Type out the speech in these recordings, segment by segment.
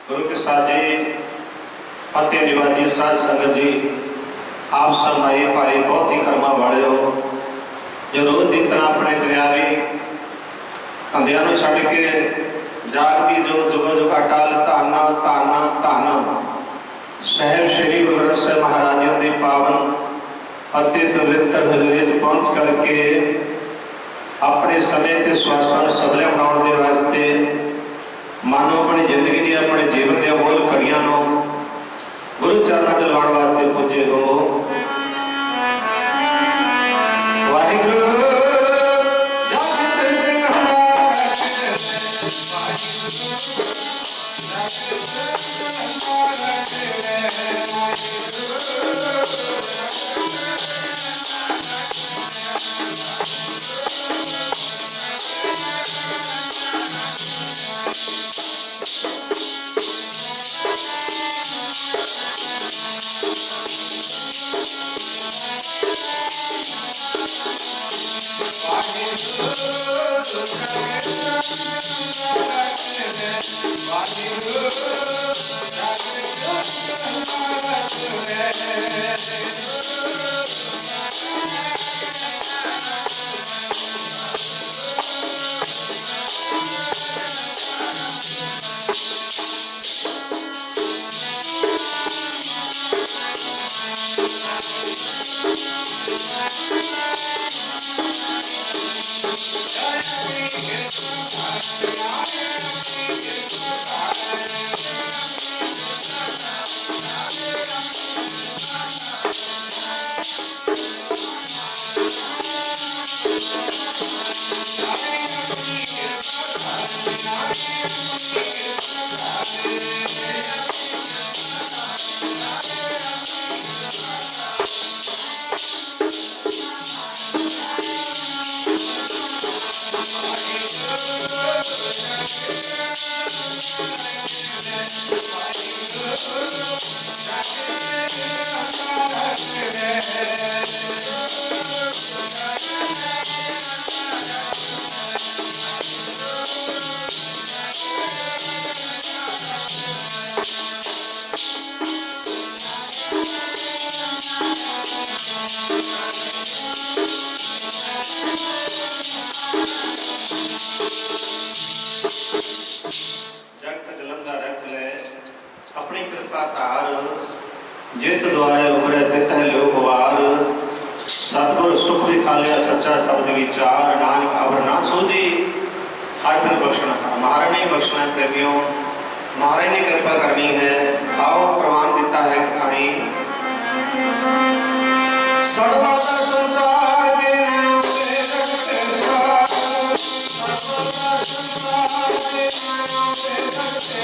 गुरु के साथ जी, फतेह निवाजी साध संगत जी, आप सब भाई भाई बहुत ही कर्मा वाले हो जो रोज दिन तरह अपने दरियावी अंधिया छड़ के जागती जो जुगो जुगा टल धन धन धन साहिब श्री गुरु ग्रंथ साहिब महाराजों के पावन अति पवित्र हजूरी पहुंच करके अपने समय के स्वास्थ्य सबले बनाने के वास्ते मानो अपनी जिंदगी दी अपने जीवन के अमोल कड़ियां गुरु चरणों च लाने वास्ते पुजे हो। वाहिगुरु जगत जलंधर रख ले अपनी कृपा धार जित द्वारे उमरे तित है लोकवार सतगुर सुख दिखालिया सच्चा शब्द विचार नानक अवर ना सोधी हर फिर बख्शना महाराज ने बख्शना प्रेमियों महाराज ने कृपा करनी है आओ प्रमाण दिता है खाई सर्वदा संसार के नाम से जगत सर्वदा संसार के नाम से जगत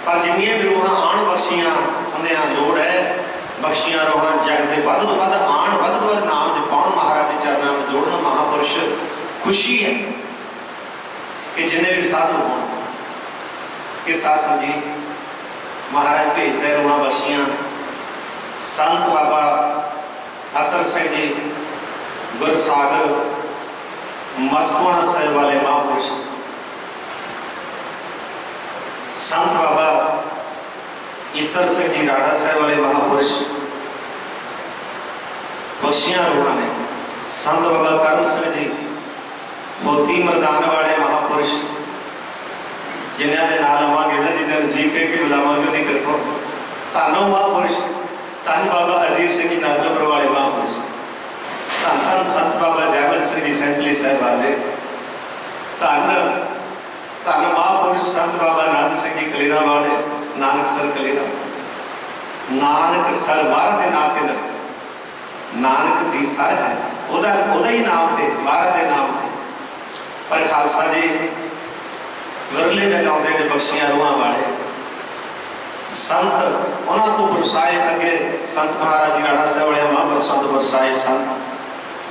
पर जिन्नियां भी रूहां आण बख्शियां उन्हें लोड़ है बख्शियां रूहां जग के वध तो वध आण वध तो वध नाम जपाउण महाराज के चरणों में जोड़न महापुरुष खुशी है कि जिन्हें भी साधु हो कि सासू जी महाराज भेजते रूहां बख्शियां संत बाबा अतर सिंह जी गुरसागर मस्तवाणा साहिब वाले महापुरुष संत बाबा ईसर सिंह जी राणा साहिब वाले महापुरुष बख्शियां रूहां ने संत बाबा करम सिंह जी मोती मरदान वाले महापुरुष जिन्हों के नाम लवांगे ना जिन्हें जी के बुलावांगे नहीं करको तानो महापुरुष धन बाबा अजीत सिंह जी नाथलपुर वाले महापुरुष धन धन संत बाबा जयवल सिंह जी सैंपली साहब वाले धन धन महापुरुष संत बाबा नानक सिंह जी कलेरा वाले नानक सर कलेरा नानक सर महाराज के नाम के लग नानक दी सर है ओदा ही नाम ते महाराज के नाम ते पर खालसा जी विरले जगाते ने बख्शियां रूहां वाले संत उन्होंने तो बरसाए अगे संत महाराज जी राणा साहब वाले महापुरुष संत बरसाए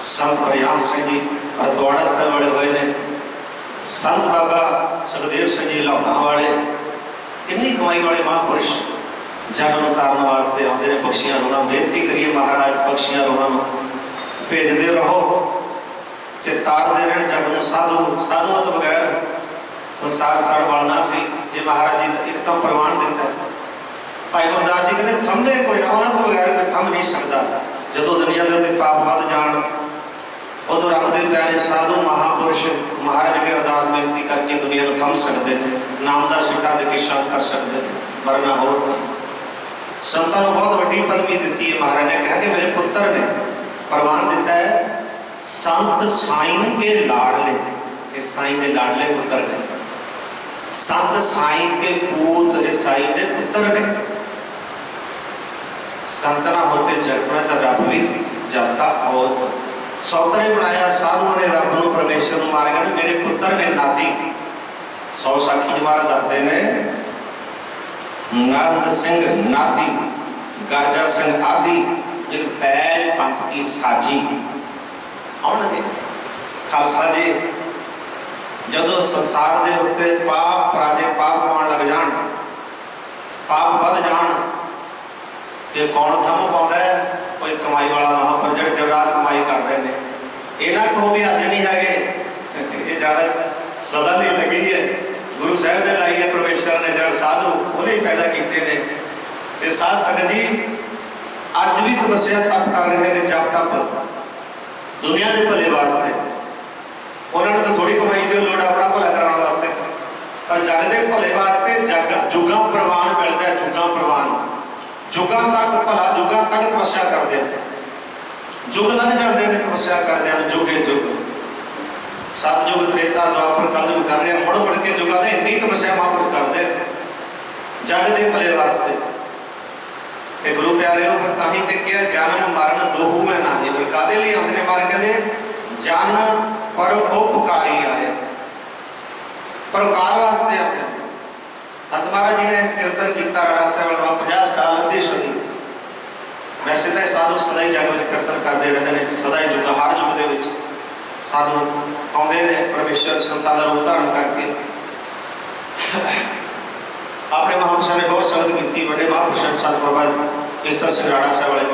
संत प्रयाम सिंह जी हरदौड़ा साहब वाले हुए ने संत बाबा सुखदेव सिंह जी लाहौरा वाले किन्नी कमाई वाले महापुरुष जन उतारने वास्ते आते हैं बख्शियां रूहां बेनती करिए महाराज बख्शियां रूहां भेजते रहो ते तारते रहन जग नूं साधुओं तो बगैर संसार सड़ वालना सी जे महाराज जी एक तो प्रमाण दिता भाई गुरदास जी कहते थमने कोई ना उन्होंने तो बगैर कोई थम नहीं सकता जो दुनिया के उत्ते पाप वध जान उदों रब के प्यारे साधु महापुरुष महाराज के अरदास बेनती करके दुनिया को थम सकते हैं नाम का सिक्का दे के शांत कर सकते हैं वरना हो संतां नूं बहुत वड्डी पदवी दी है महाराज ने कहा कि मेरे पुत्र ने प्रमाण दिता है संत साईं के लाडले इस साईं के लाडले पुत्र ने संत साईं के पूत साईं के पुत्र ने संत ना होते जग में तो रब भी जाता और सौतरे बनाया साधुओं ने रब को परमेश्वर को मारेगा तो मेरे पुत्र ने नादी सौ साखी जमारा दाते ने नंद सिंह नादी गर्जा सिंह आदि एक बैल पंथ की साजी आने खालसा जी जदों संसार के उत्ते पाप पराधे पाप पाउण लग जान पाप वध जान ते कौन थम पाउंदा है कोई कमाई वाला महापुरुष जिहड़े दिन रात कमाई कर रहे हैं इन्हां को भी अज नहीं है ये जड़ सदा नहीं लगी है गुरु साहब ने लाई है परमेश्वर ने जड़ साधु उन्हें पैदा किए ने ते साध संगत जी अज भी तपस्या तप कर रहे हैं जप तप दुनिया के भले वास्ते उन्होंने तो थोड़ी कमाई की लोड़ अपना भला कराने वास्ते पर जग के भले वास्ते जग जुगा प्रवान मिलता है जुगा प्रवान जुगा तक भला जुगा तक तपस्या करते हैं जुग लग जाते हैं तपस्या करते हैं जुगे जुग सतयुग त्रेता द्वापर कलयुग कर रहे हैं मुड़ मुड़ के जुगा ने इन्नी तपस्या महापुरुष करते जग के भले वास्ते गुरु प्यारे हो फिर ताही ते क्या जन्म मरण दोहू में ना ही कादे लिए हमने मार कहते जन परोपकारी आए परोकार वास्ते आते संत महाराज जी ने कीर्तन किया राणा साहब 50 साल अद्धी सदी वैसे तो साधु सदा ही जग में कीर्तन करते रहते हैं सदा ही जुग हर जुग के साधु आते हैं परमेश्वर संतां का रूप धारण करके अपने महापुरुषों ने बहुत संगत की बड़े महापुरुषों संत बाबा ईसर सिंह राणा साहब वाले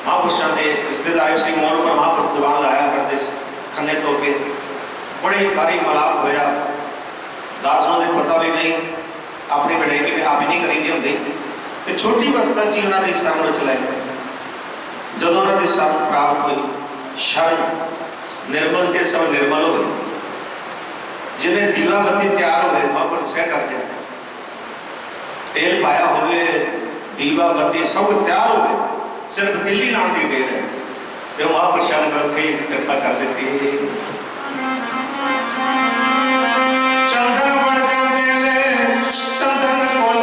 महापुरुषों के रिश्तेदार सिंह मोहन पर महापुरुष दीवान लाया करते खन्ने तो के बड़े भारी मलाप होया दास ने पता भी नहीं अपनी बढ़ाई के आप ही नहीं करी होंगे तो छोटी अवस्था च उन्होंने शरण में चलाए जो उन्होंने शरण प्राप्त हुई शरण निर्मल के सब निर्मल हो गए जिन्हें दीवा बत्ती तैयार हो गए महापुरुष क्या करते हैं तेल पाया हुए दीवा बत्ती सब तैयार हो गए सिर्फ दिल्ली नाम की देर है तो महापुरुषों ने थे कृपा कर देती चंदन बन जाते चंदन कोल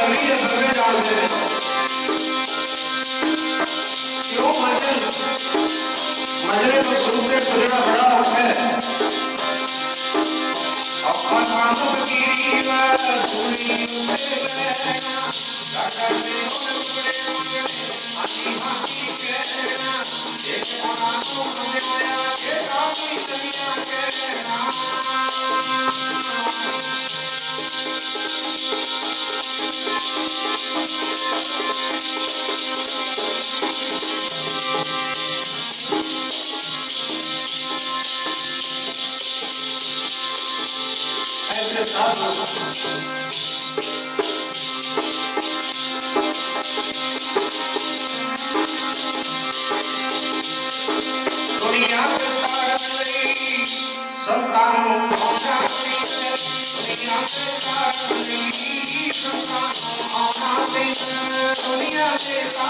लगनी है सर्वे जानते हैं क्यों मजले तो शुरू से तुझा बड़ा होता है अपन मानव की धूली ऐसे साधु दुनिया के सारे संतानों दुनिया के सारे दुनिया के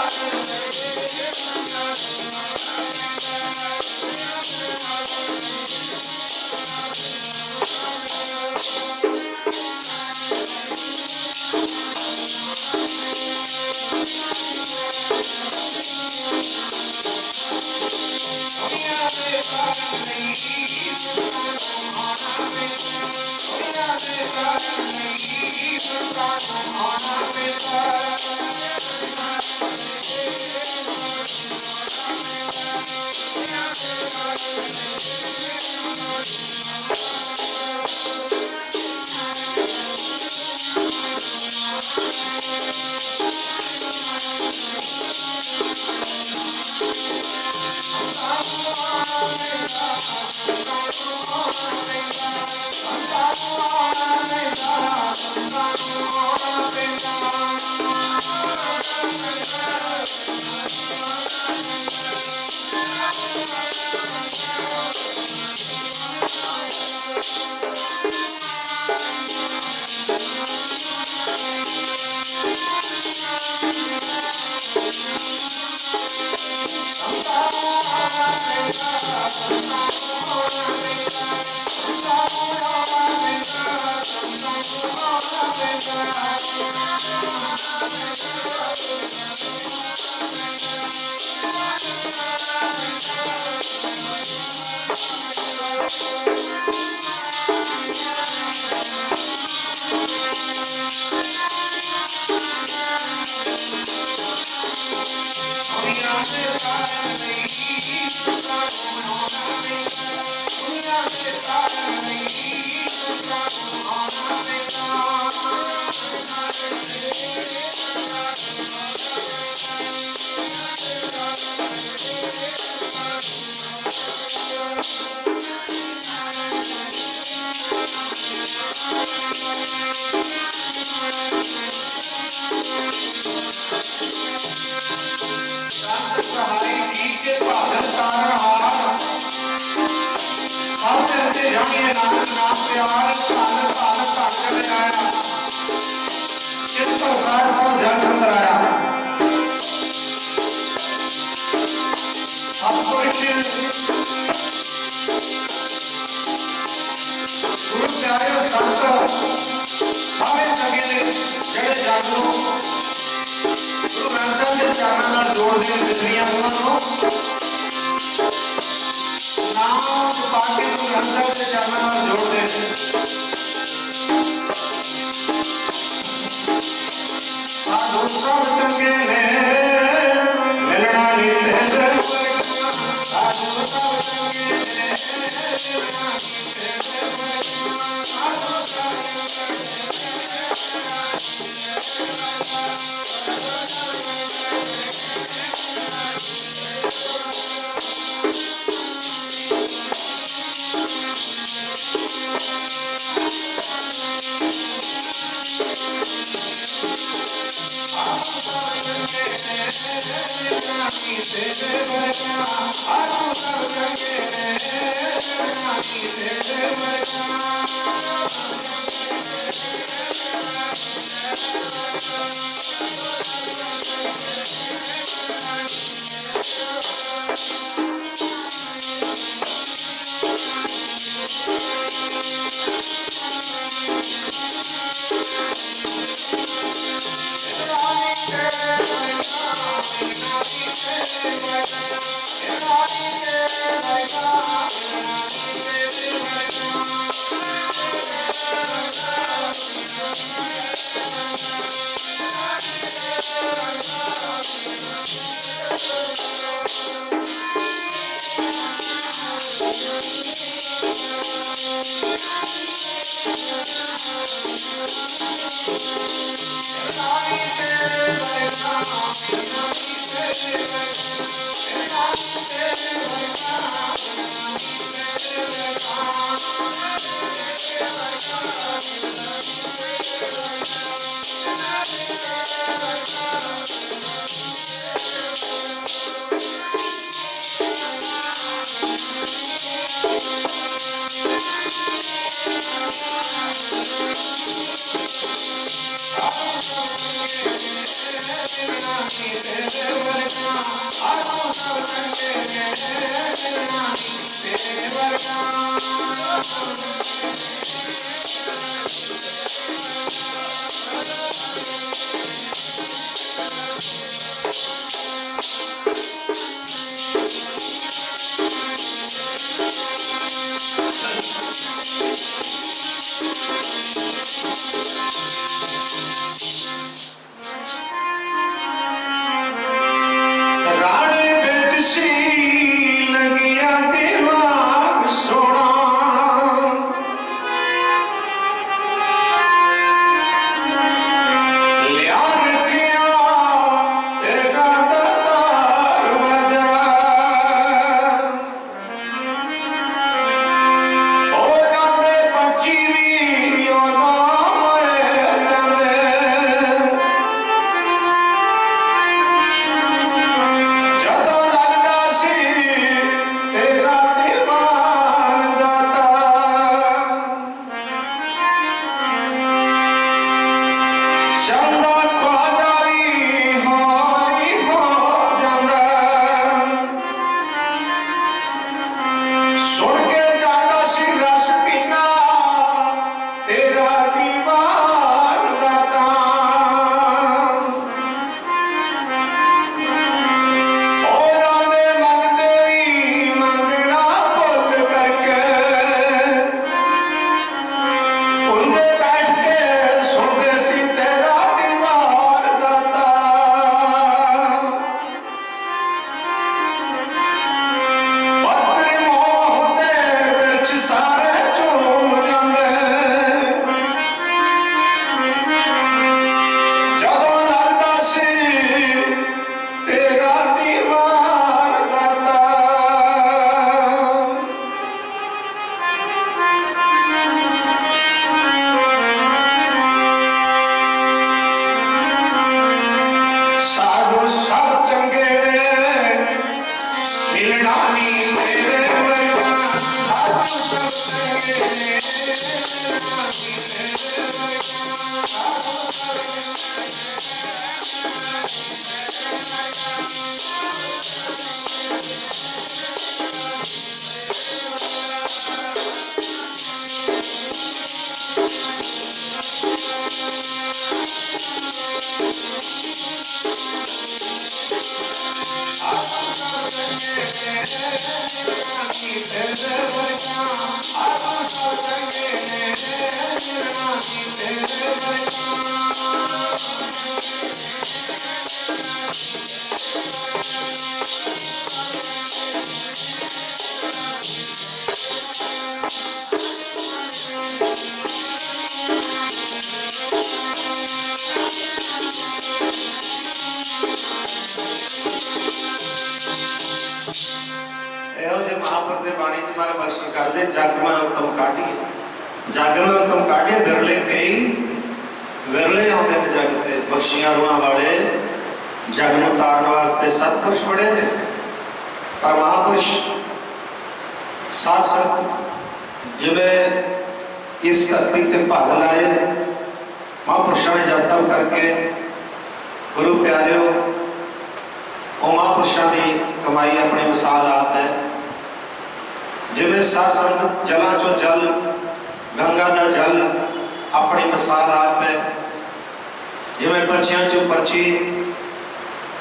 जानिए नानक नाम प्यार तानक तानक तानक ले आया जिस प्रकार को जल संतराया अब कोई गुरु प्यारे संत सारे सगे जड़े जागो गुरु ग्रंथ के चरणों ਨਾਲ जोड़ दे बिजलियां उन्होंने नाम पाके गुरु ग्रंथ के चरणों ਨਾਲ जोड़ दे दोस्तों चंगे ने मिलना नित है दोस्तों चंगे ने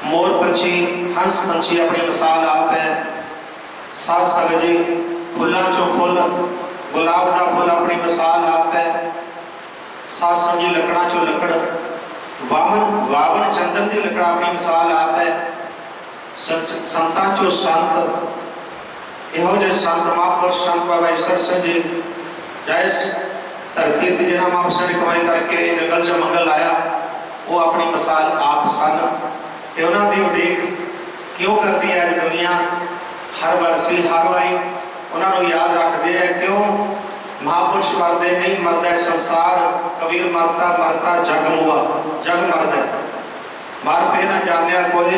मोर पंछी हंस पंछी अपनी मिसाल आप है। साध संगत जी फुलों चो फुल गुलाब का फुल अपनी मिसाल आप है। साध संगत जी लकड़ा चो लकड़ वावन वावन चंदन की लकड़ा अपनी मिसाल आप है। संतां चो संत इहो जे संत महापुरुष संत बाबा ईसर सिंह जी जैस धरती ते जिन्हां महापुरुषां ने कमाई करके जंगल च मंगल लाया वो अपनी मिसाल आप सन। ते उन्हां दी उड़ीक क्यों करती है अज दुनिया हर वर्षी हर वाई उन्होंने याद रखते हैं। क्यों महापुरुष मरते नहीं मरदा संसार। कबीर मरता मरता जग मुआ जग मरदा मर पे ना जाने कोई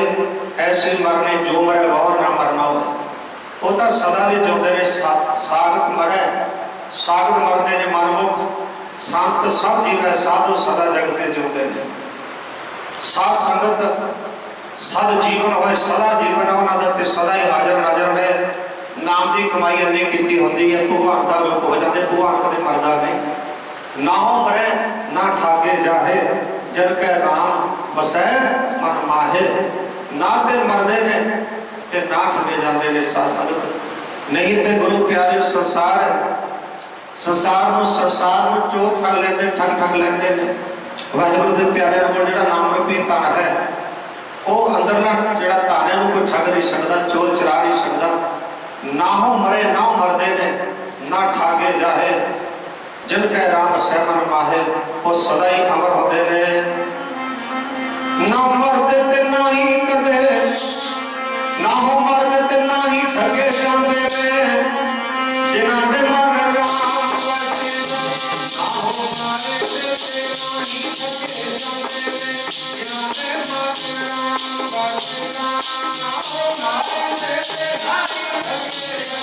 ऐसे मरने जो मरे और ना मरना हो। वो तो सदा नहीं जिंदे ने साधक मरे साधक मरते ने मनमुख संत सब जीवे साधु सदा जगते जिंदे ने। साध संगत सद जीवन होए सदा जीवन उन्होंने सदा ही हाजिर नाजर ने। नाम की कमाई इन्नी की होंगी है भगवान का रूप हो जाते भगवान कदे मरदा नहीं। ना हो मरे ना ठाके जाहे जन कै राम बसै मन माहे। ना ते मरदे ने ते ना ठगे जाते ने साध संगत। नहीं तो गुरु प्यारे संसार संसार चोर ठग लेंदे ठग लेंदे ने। वाहिगुरु के प्यारे को जो नाम रूपी धन है वो अंदरला जो धन है कोई ठग नहीं सकता चोर चरा नहीं सकता। ना हो मरे ना हो मरदे ने ना ठागे जाहे जिन कै राम सहमन माहे वो सदा ही अमर होते ने। ना मरदे ते ना ही कदे ना हो मरदे ते ना ही ठगे जाते ने जिन्हां दे मन राम वसे। ना हो मरदे ते ना ही ठगे जाते ने जिन्हां दे मन राम वसे। ना हो मरदे ते ना ही ठगे जाते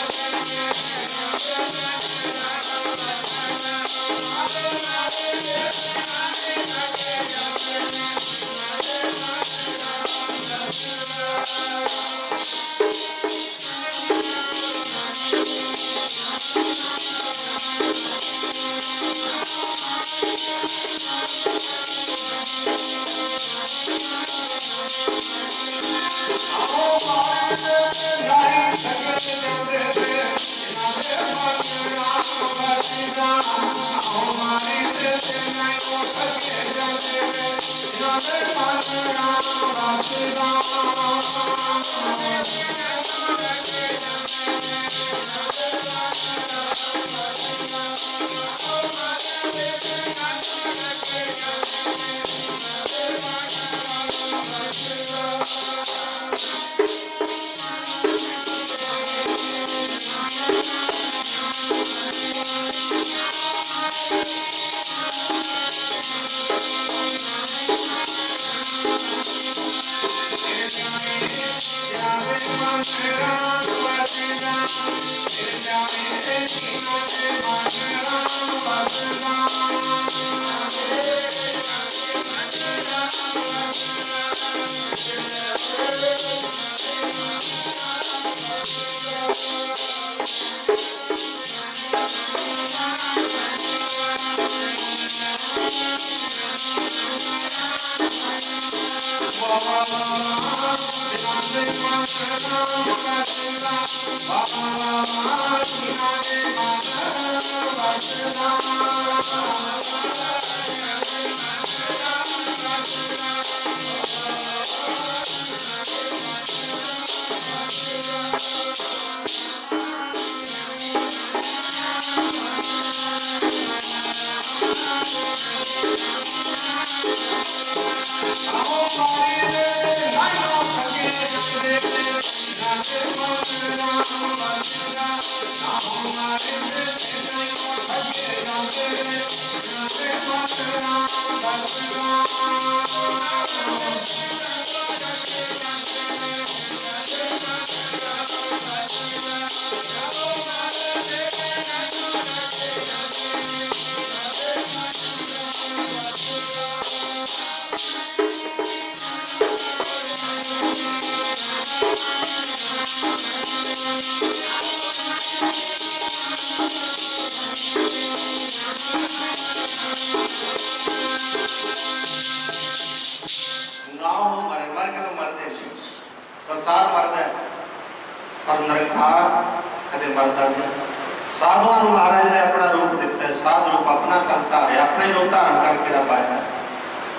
साधुआं नूं महाराज ने अपना रूप दिता है, साध रूप अपना तन धारे, अपना ही रूप धारण करके रब आया।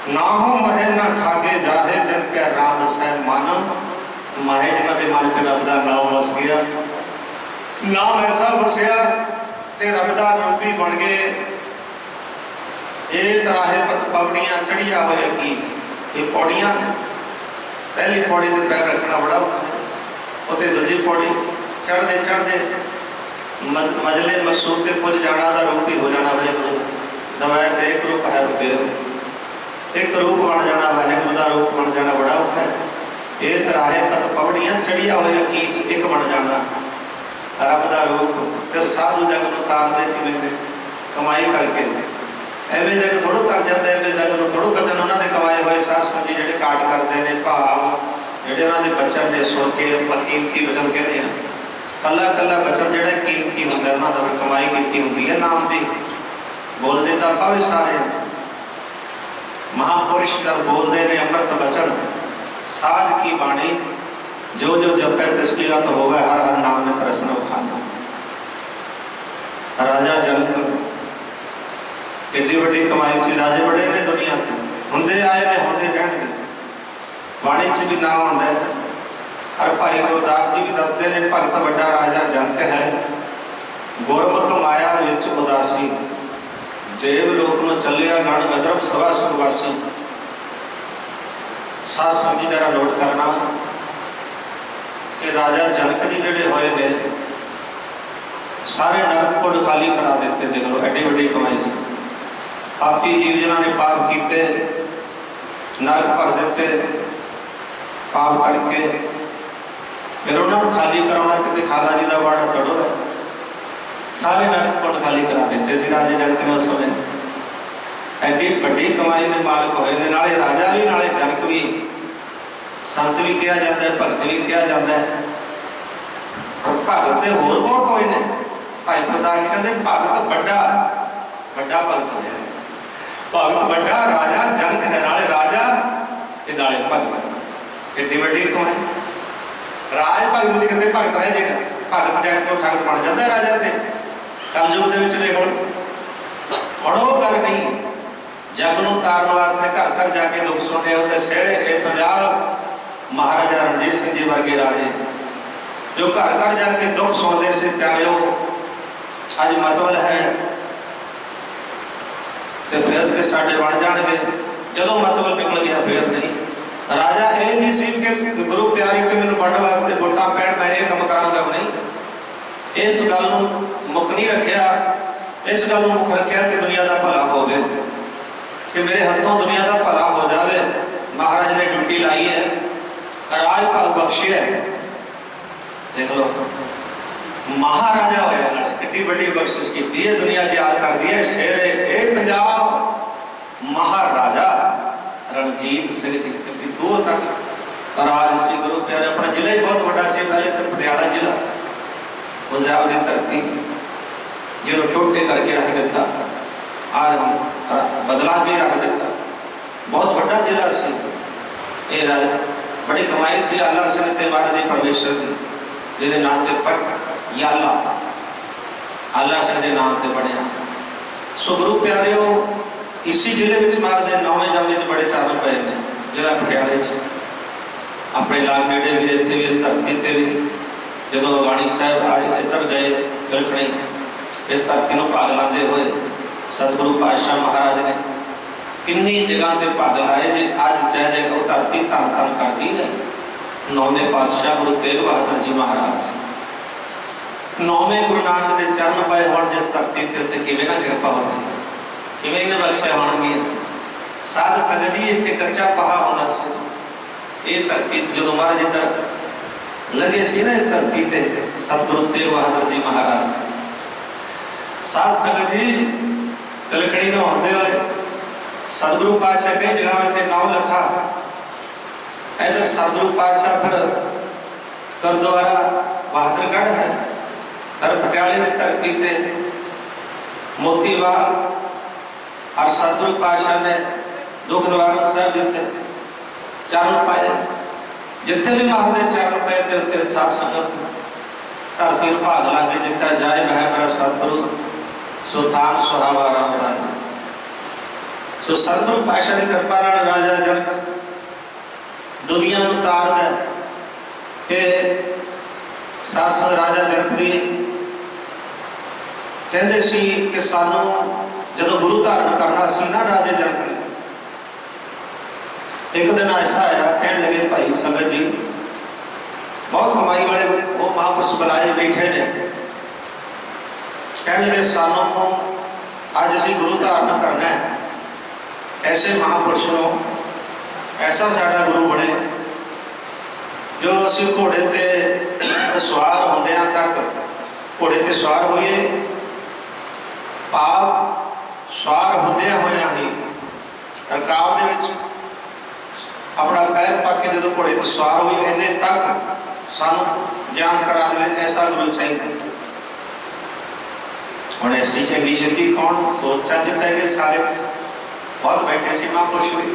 ना हो महे ना ठागे जाहे जन के राम सै मन, माहे जिन्हां दे मन च रब दा नाम वस गया, नाम ऐसा वसिया ते रब दा रूपी बन गए। ये तराहे पत पौड़ियां चढ़िया होए कीस, ये पौड़ियां पहली पौड़ी ते पैर रखना बड़ा औखा है, उते दूजी पौड़ी चढ़ते चढ़ते मजले मसूद के पुज जाना दा रूप ही हो जाना वाहिगुरू दवाए ते एक रूप है रुके एक रूप बन जाना वाहिगुरू दा रूप बन जाना बड़ा औखा है। ये तराहे पत पौड़ियां चढ़िया होए कीस एक बन जाना रब दा रूप। फिर साधु जग नूं तारदे किवें कमाई करके एवें जग थोड़ो कर जाता, एवें जग नूं थोड़ो बचन उन्हां दे कमाए होए साध संग जी जिहड़े काट करदे ने भाव जिहड़े उन्हां दे बचन ने सुन के कीमती वचन कहने आ, कला कला बचन जिहड़ा कीमती हुंदा उन्हां दा कमाई कीती हुंदी है नाम दी। बोलदे तां आपां वी सारे महापुरुष कर बोलदे ने अमृत बचन, साध की बाणी जो जो जपै तिसकी गत होवे, हर हर नाम ने प्रसन्न खाना। राजा जनक कितनी बड़ी कमाई सी, राजे बड़े ने दुनिया ते हुंदे आए ने हुंदे रहणगे, बाणी च भी नाम आंदा है। और भाई गुरदास जी भी दसते हैं भगत बड़ा राजा जनक है, गुरमुख माया विच उदासी, देवलोक में चलिया गण गदरब सभा सुरवासी। साध संगत जरा नोट करना कि राजा जनक जी जिहड़े होए ने सारे नरक कोड खाली करा देते। देख लो एडी बड़ी कमाई सी, पापी जीव जिन्हां ने पाप कीते नरक भर देते, पाप करके फिर उन्होंने खाली कराना कि खाला जी का वाड़ा चढ़ो है, सारे नरक कोड खाली करा देते सी राजे जनक ने उस समय। एडी बड़ी कमाई के मालिक होए ने, नाले राजा भी नाले जनक भी, संत भी कहा जाता है, भगत भी कहा जाता है। और भगत तो होर बहुत होए ने, भाई प्रधान जी कहते भगत बड़ा बड़ा भगत होया, भगत बड़ा राजा जनक है, नाले राजा ते नाले भगत। एडी बड़ी कमाई राज भगत जी कहते भगत रह जाएगा, भगत जगत को ठगत बन जाता है राजा से। कलयुग के विच देखो बड़ो गल नहीं, जग नूं तारन वास्ते घर घर जाके लोग सुनते हो तो शहरे के पंजाब महाराजा रणजीत सिंह जी वर्गे राजे जो घर घर जाके दुख सुनते से प्यारे अज मतबल है तो फिर तो साडे बन जाएंगे, जदों मतबल निकल गया फिर नहीं। राजा ये नहीं सी कि गुरु प्यारी के मैनूं वंड वास्ते वोटां पैण मैं ये काम करांगा नहीं, इस गल नूं मुख नहीं रखिया, इस गल नूं मुख रखिया कि दुनिया का भला होवे, कि मेरे हाथों दुनिया का भला हो जाए। महाराज ने ड्यूटी लाई है, राज भल बख्शे है। देख लो महाराजा होया नाले कितनी बड़ी बख्शिश की है, दुनिया याद कर दी है। शेर है पंजाब महाराजा रणजीत सिंह जी कितनी दूर तक राज सी। गुरु प्यारे अपना जिला ही बहुत बड़ा सी, पहले तो पटियाला जिला पंजाब की धरती जिन्होंने टोटे करके रख दिता, आज बदला के रख दिता, बहुत बड़ा जिला सी। ये राज बड़ी कमाई सी आला सिंह ते महाराज परमेश्वर की, जिहदे नाम ते पट याला आला सिंह के नाम से बनया। सो गुरु प्यारिओ इसी जिले में महाराज के नौवें जमे बड़े चरण पे ने, जिला पटियाले अपने लाग नेड़े भी, इतने भी, इस धरती से भी जो वाणी साहब आए इधर गए बिलखणी, इस धरती को भाग लाते हुए सतगुरु पातशाह महाराज ने किन्नी जगह से भाग लाए जी। अज जय जय को धरती धन धन कर दी है। नौवें पातशाह गुरु तेग बहादुर जी महाराज, नौवें गुरु नानक के चरण पाए हो जिस धरती से किवें ना कृपा होगी, किवें इन्हें बख्शिया होणगियां। साध संगत जी इत्थे कच्चा पहा होंदा सी, ये धरती जो महाराज इधर लगे सी ना, इस धरती ते सतगुरु तेग बहादुर जी महाराज साध संगत जी तिलकड़ी में होंदे हुए सतगुरु पातशाह कई जगह ते नाम लिखा। इधर सतगुरु पातशाह फिर गुरुद्वारा बहादुरगढ़ है, और पटियाले की धरती पे मोतीबाग और सतगुरु पातशाह ने दुख निवारण साहब जिथे चरण पाए, जिथे भी महाराज चरण पाए थे उत्थे साध संगत धरती में भाग लागे दिता जाए वह मेरा सतगुरु सुल्तान सुहावा राम राजा। सो सतगुरु पातशाह की कृपा नाल राजा जनक दुनिया को तारदा कि शासक राजा जनक भी कहते सी कि सानू जदों गुरु धारण करना सी ना राजा जनक ने, एक दिन ऐसा आया कहने लगे भाई संगत जी बहुत कमाई वाले वो महापुरुष बुलाए बैठे ने, कहने लगे सानू अज असी गुरु धारण करना है, ऐसे महापुरुष को ऐसा साडा गुरु बने जो असी घोड़े ते सवार होंदियां तक घोड़े ते सवार होइए, भाव सवार होंदियां होया ही रकाब दे विच अपना पैर पा के जो घोड़े ते सवार हुई इन्ने तक सानू ज्ञान करा दे, ऐसा गुरु चाहिए। हुण ऐसी चंगी छेती कौन सोचा जिता कि सारे बहुत बैठे सी महापुरुष हुई।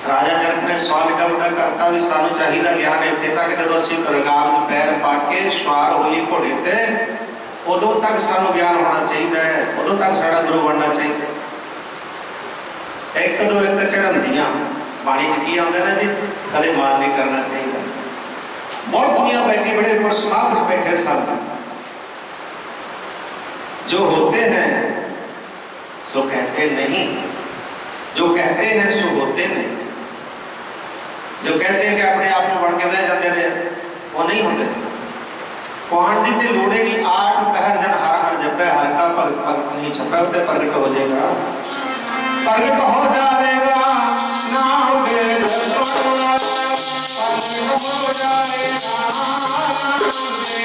राजा जनक ने सवाल एडा वड्डा करता भी सानू चाहिए ज्ञान इत्थे तक जो असीं रकाब में पैर पा के सवार होइए घोड़े ते उदों तक सानू ज्ञान होना चाहिए है, उदों तक साडा गुरु बनना चाहिए। एक दो एक चढ़ंदियां बाणी च की आंदा ना जी, कदे मान नहीं करना चाहिए। बहुत दुनिया बैठी बड़े ऊपर समापुरुष बैठे सन, जो होते हैं सो कहते नहीं, जो कहते हैं सो होते नहीं, जो कहते हैं कि अपने आप को बढ़ के बह जाते रहे वो नहीं होते। कौन दी ते लोड़े नहीं, आठ पहर जन हर हर जपे हर का भगत भगत नहीं छपे उते प्रगट हो जाएगा, प्रगट हो जाएगा नाम दे दर्शन प्रगट हो जाएगा नाम दे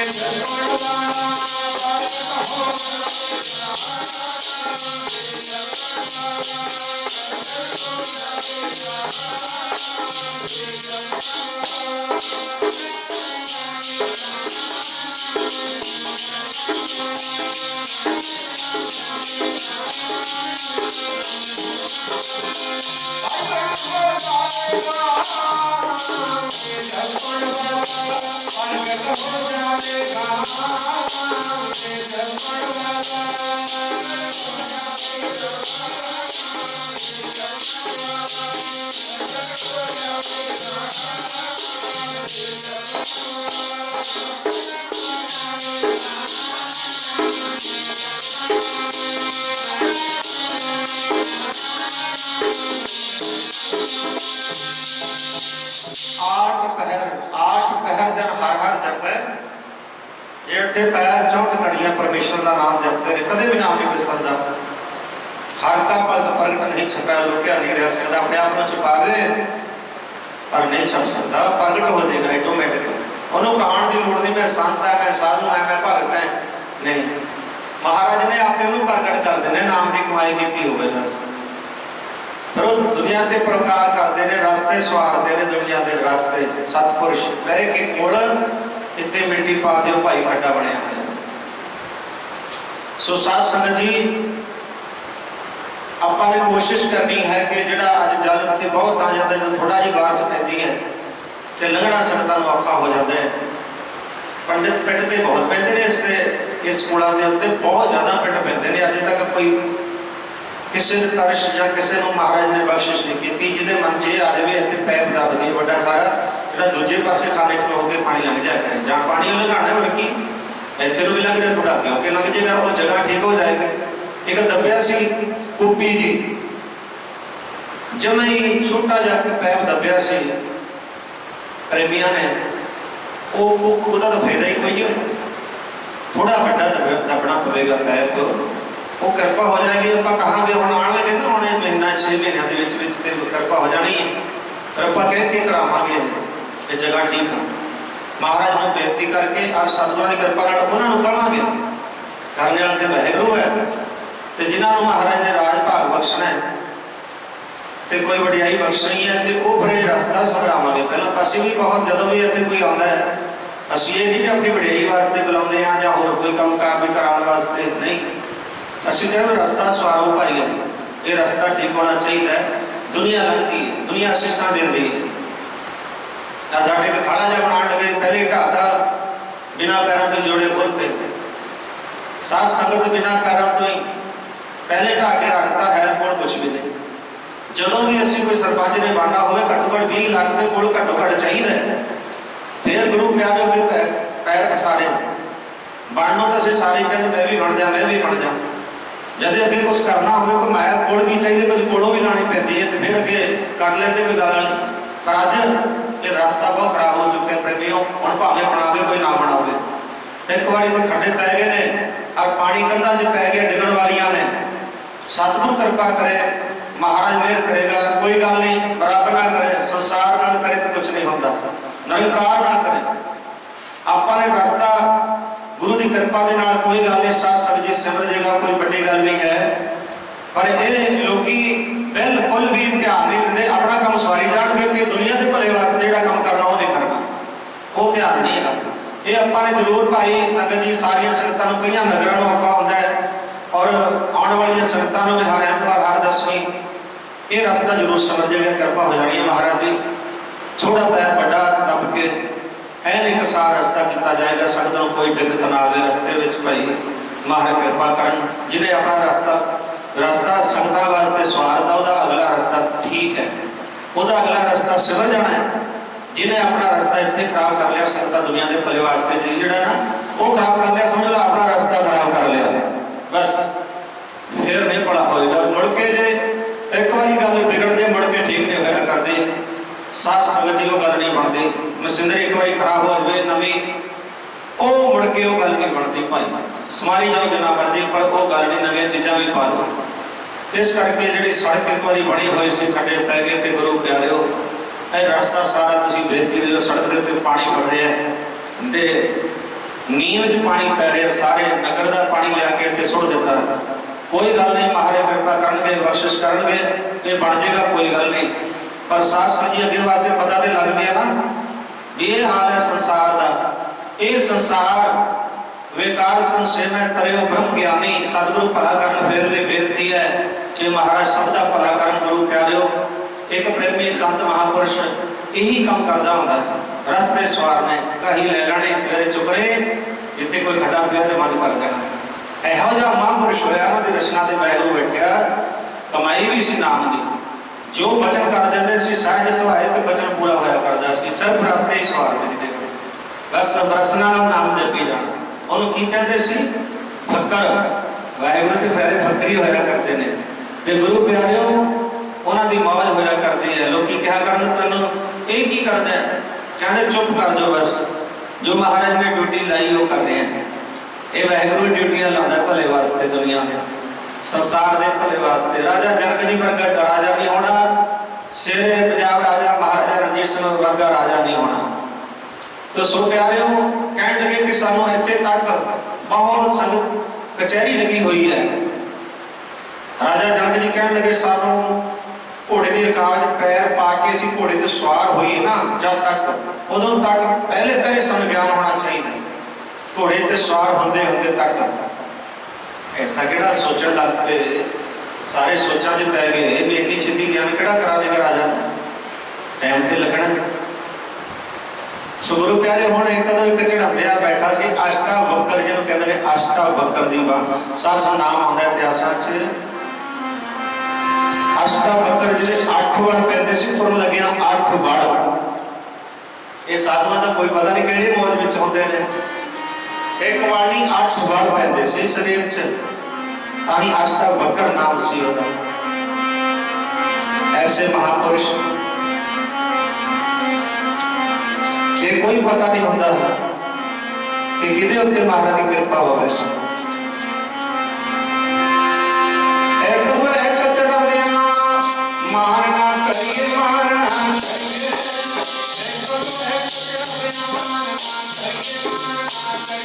दर्शन परमेश्वर का नाम जपते रहे, कदे भी नाम नहीं बिसरता। हर का पग प्रगट नहीं छपा, लुकिया नहीं रह सकता, अपने आप को छुपावे पर नहीं छप सकता, प्रगट हो जाएगा ऑटोमेटिक। उन्होंने कहान की लोड़ नहीं मैं संत है, मैं साधु है, मैं भगत है, नहीं। महाराज ने आपे उन्होंने प्रगट कर देने, नाम की कमाई की हो बस। फिर वो दुनिया के प्रकार करते हैं, रास्ते सवारते हैं, दुनिया के रास्ते। सतपुरुष बह के कोल इतने मिट्टी पा दो भाई खड्डा बनया है। सो साध संगत जी आपां ने कोशिश करनी है कि जिहड़ा अज जल उत्थे बहुत आ जाता है, थोड़ा जी बारिश पैंदी है तो लंघना संगतां नूं औखा हो जाता है। पंडित पिंड ते बहुत पैंदे ने, इस पुलां दे उत्ते बहुत ज़्यादा पिंड पैंदे ने। अजे तक कोई किसी ने तरश या किसी को महाराज ने बख्शिश नहीं की, जिहदे मन च आ जाए इत्थे पैप दबदी वड्डा सारा जिहड़ा दूजे पासे खाने च हो के पानी लंघ जाया करे, जां पानी लंघाना होर की इत्थे भी लंघ रहा थोड़ा क्योंकि लंघ जाएगा, वो जगह ठीक हो जाएगी। एक दबिया सी कुप्पी जी, जब ही छोटा जा पैप दबिया सी प्रेमिया ने, वो तो फायदा ही कोई नहीं होता, थोड़ा बड़ा दबना पवेगा पैप, वो कृपा हो जाएगी। आप कहांगे हम आवेंगे ना हम महीना 6 महीनों के कृपा हो जानी है, कृपा कह के करावांगे ये जगह ठीक है। महाराज को बेनती करके और सतगुरां की कृपा उन्होंने कहांगे, करने वाला तो वाहिगुरू है, तो जिन्होंने महाराज ने राज भाग बख्शना है तो कोई वडियाई बख्शनी है, तो वो फिर रास्ता समझावांगे। पहला असीं भी बहुत जदों भी इत्थे कोई आता है, असीं ये नहीं भी अपनी वडियाई वास्ते बुलाते हैं या होर कोई काम कार भी कराने वास्ते नहीं, असीं कहते रास्ता सवारो भाई है, ये रास्ता ठीक होना चाहिए। दुनिया लगती है, दुनिया शीशा देती है, साढ़े खड़ा जा बना लगे पहले ढाता बिना पैरों के जोड़े खोलते, साध संगत बिना पैरों तो ही पहले ढा के रखता है, कोल कुछ भी नहीं। ਜਦੋਂ भी ਅਸੀਂ कोई सरपंच ने बनना हो, घट्टो घट्ट 20 लाख के कोल घट्टो घट्ट चाहिए, फिर गुरु प्यारे के पैर पसारे बननों तो असं सारे कहते मैं भी बन जा, मैं भी बन जा। जब अगे कुछ करना हो तो मैं कोल भी चाहिए, कुछ कोलों भी लानी पैंती है, तो फिर अगे कर लेते कोई गल नहीं। पर अज ये रास्ता बहुत खराब हो चुका है प्रेमियों, हम भावें बनावे कोई ना बनावे, एक बार तो खड्डे पै गए ने और पानी कंधा च पै गया डिगण वालियां ने। सतगुरु कृपा करे, महाराज मेहर करेगा, कोई गल नहीं, बराबर ना करे, संसार नाल करे तो कुछ नहीं होता, निरंकार ना करे। आपां ने रास्ता गुरु की कृपा के नाल कोई गल नहीं, साथ संगत जी सिमर जाएगा, कोई बड़ी गल नहीं है। पर ये लोग बिल्कुल भी ध्यान नहीं देंगे, अपना काम सवारी जाणगे कि दुनिया के भले वास्ते जो काम करना वो नहीं करना, वो ध्यान नहीं है। ये आपां ने जरूर भाई संगत जी सारिया संगतां नूं, कई नगरां नूं औखा हुंदा है और आने वाली संगतां नूं भी हर ऐतवार हर दसवीं ये रास्ता जरूर समझ जाएगा, कृपा हो जानी है महाराज की। थोड़ा पैर बड़ा दब के ऐन एक सार रास्ता किया जाएगा, संगतां नूं कोई दिक्कत ना आवे रस्ते विच। भाई महाराज कृपा करन, जिन्हें अपना रास्ता संगतां वास्ते सवारता, उसका अगला रास्ता ठीक है, उसका अगला रास्ता सिमर जाना है। जिन्हें अपना रास्ता इतने खराब कर लिया, संगतां दुनिया के भले वास्ते जी जिहड़ा ना वो खराब कर लिया, समझ लो अपना रास्ता खराब कर लिया, बस फिर नहीं भला होएगा। मुड़ के जे एक बारी गल बिगड़ जाए, मुड़ के ठीक नहीं होया करदी, साथ संगत जी वो गल नहीं बनती। मशीनरी एक बारी खराब हो जाए नवी, वो मुड़ के वो गल नहीं बनती। भाई समारी जाओ जिन्ना मर्जी, पर वो गल नहीं, नवी चीज़ां भी पा लो। इस करके जी सड़क एक बार बनी हुई सी, खड्डे पै गए, तो गुरु प्यारे रास्ता सारा तुसीं देख ही रहे हो, सड़क के उत्ते पानी भर रहा है, तो नींव च पानी पै रहा, सारे नगर का पानी लिया के इत्ते सुट दिता। कोई गल नहीं, महाराज कृपा करनगे, बख्शिश करनगे, ये बन जाएगा, कोई गल नहीं। पर साथ संगी अगे वास्ते पता तो लग गया ना भी ये हाल है संसार का। ये संसार बेकार संशय में करे ब्रह्म ज्ञानी सतगुरु भला करन, फिर भी बेनती है कि महाराज सब का भला करन। गुरु प्यारे एक प्रेमी संत महापुरुष यही काम करता होंगे, रस्ते सवारने कहीं ले जाने, सवेरे चुकने जिथे कोई खड्डा पिया तो बंद कर देना। यहो जिहा महापुरुष होया, उन्होंने रचना के वाहिगुरू बैठा, कमाई भी सी नाम की, जो बचन कर देते सी सहज सुभाए कि बचन पूरा होया करता सी, सिर्फ रस्ते ही सवारते सी, बस रसना नाम जपी जाना। उन्होंने की कहते सी फक्कर, वाहिगुरू के प्यारे फक्करी होया करते हैं, तो गुरु प्यारे उन्होंने मौज होया करती है। लोग क्या करन तेन ये की करता है, कहते चुप कर दो, बस जो महाराज ने ड्यूटी लाई वो कर रहे हैं। ये वाहिगुरू ड्यूटियां लाता भले वास्ते, दुनिया के संसार के भले वास्ते। राजा जनक जी वर्गा राजा नहीं होना, शेरे पंजाब राजा महाराजा रणजीत सिंह वर्गा राजा नहीं होना। तो सो प्यारे कह लगे कि सानू इत्थे तक बहुत संग कचहरी लगी हुई है। राजा जनक जी कह लगे सानू घोड़े की रकाब पैर पा के असीं घोड़े ते सवार होइए ना, जब तक उदों तक पहले पहले सानू ज्ञान होना चाहिए, घोड़े ते सवार होंदे होंदे तक। ऐसा किहड़ा सोचण लग पे, सारे सोचां च पै गए भी इन्नी छेती ज्ञान किहड़ा करा देगा राजा, टाइम ते लगना। सो गुरु प्यारे हुण एक एक चढ़ांदे बैठा सी अष्टावक्र, जिन्होंने कहते हैं अष्टावक्र दी सास नाम आउंदा इतिहासां च। अष्टावक्र जिहड़े 8 वड़ कहते सी, तुरन लगिया 8 वड़। ये साधुआं दा कोई पता नहीं किहड़े मौज विच हुंदे ने, एक वड़ नहीं 8 वड़ पैंदे सी शरीर च, ताही अष्टावक्र नाम सी उहदा। ऐसे महापुरुष ये कोई पता नहीं होता कि किदे उत्ते महाराज की कृपा होवे। एक दो एक चढ़ाविया मारना करिए, मारना करिए, एक दो एक चढ़ाविया मारना करिए, मारना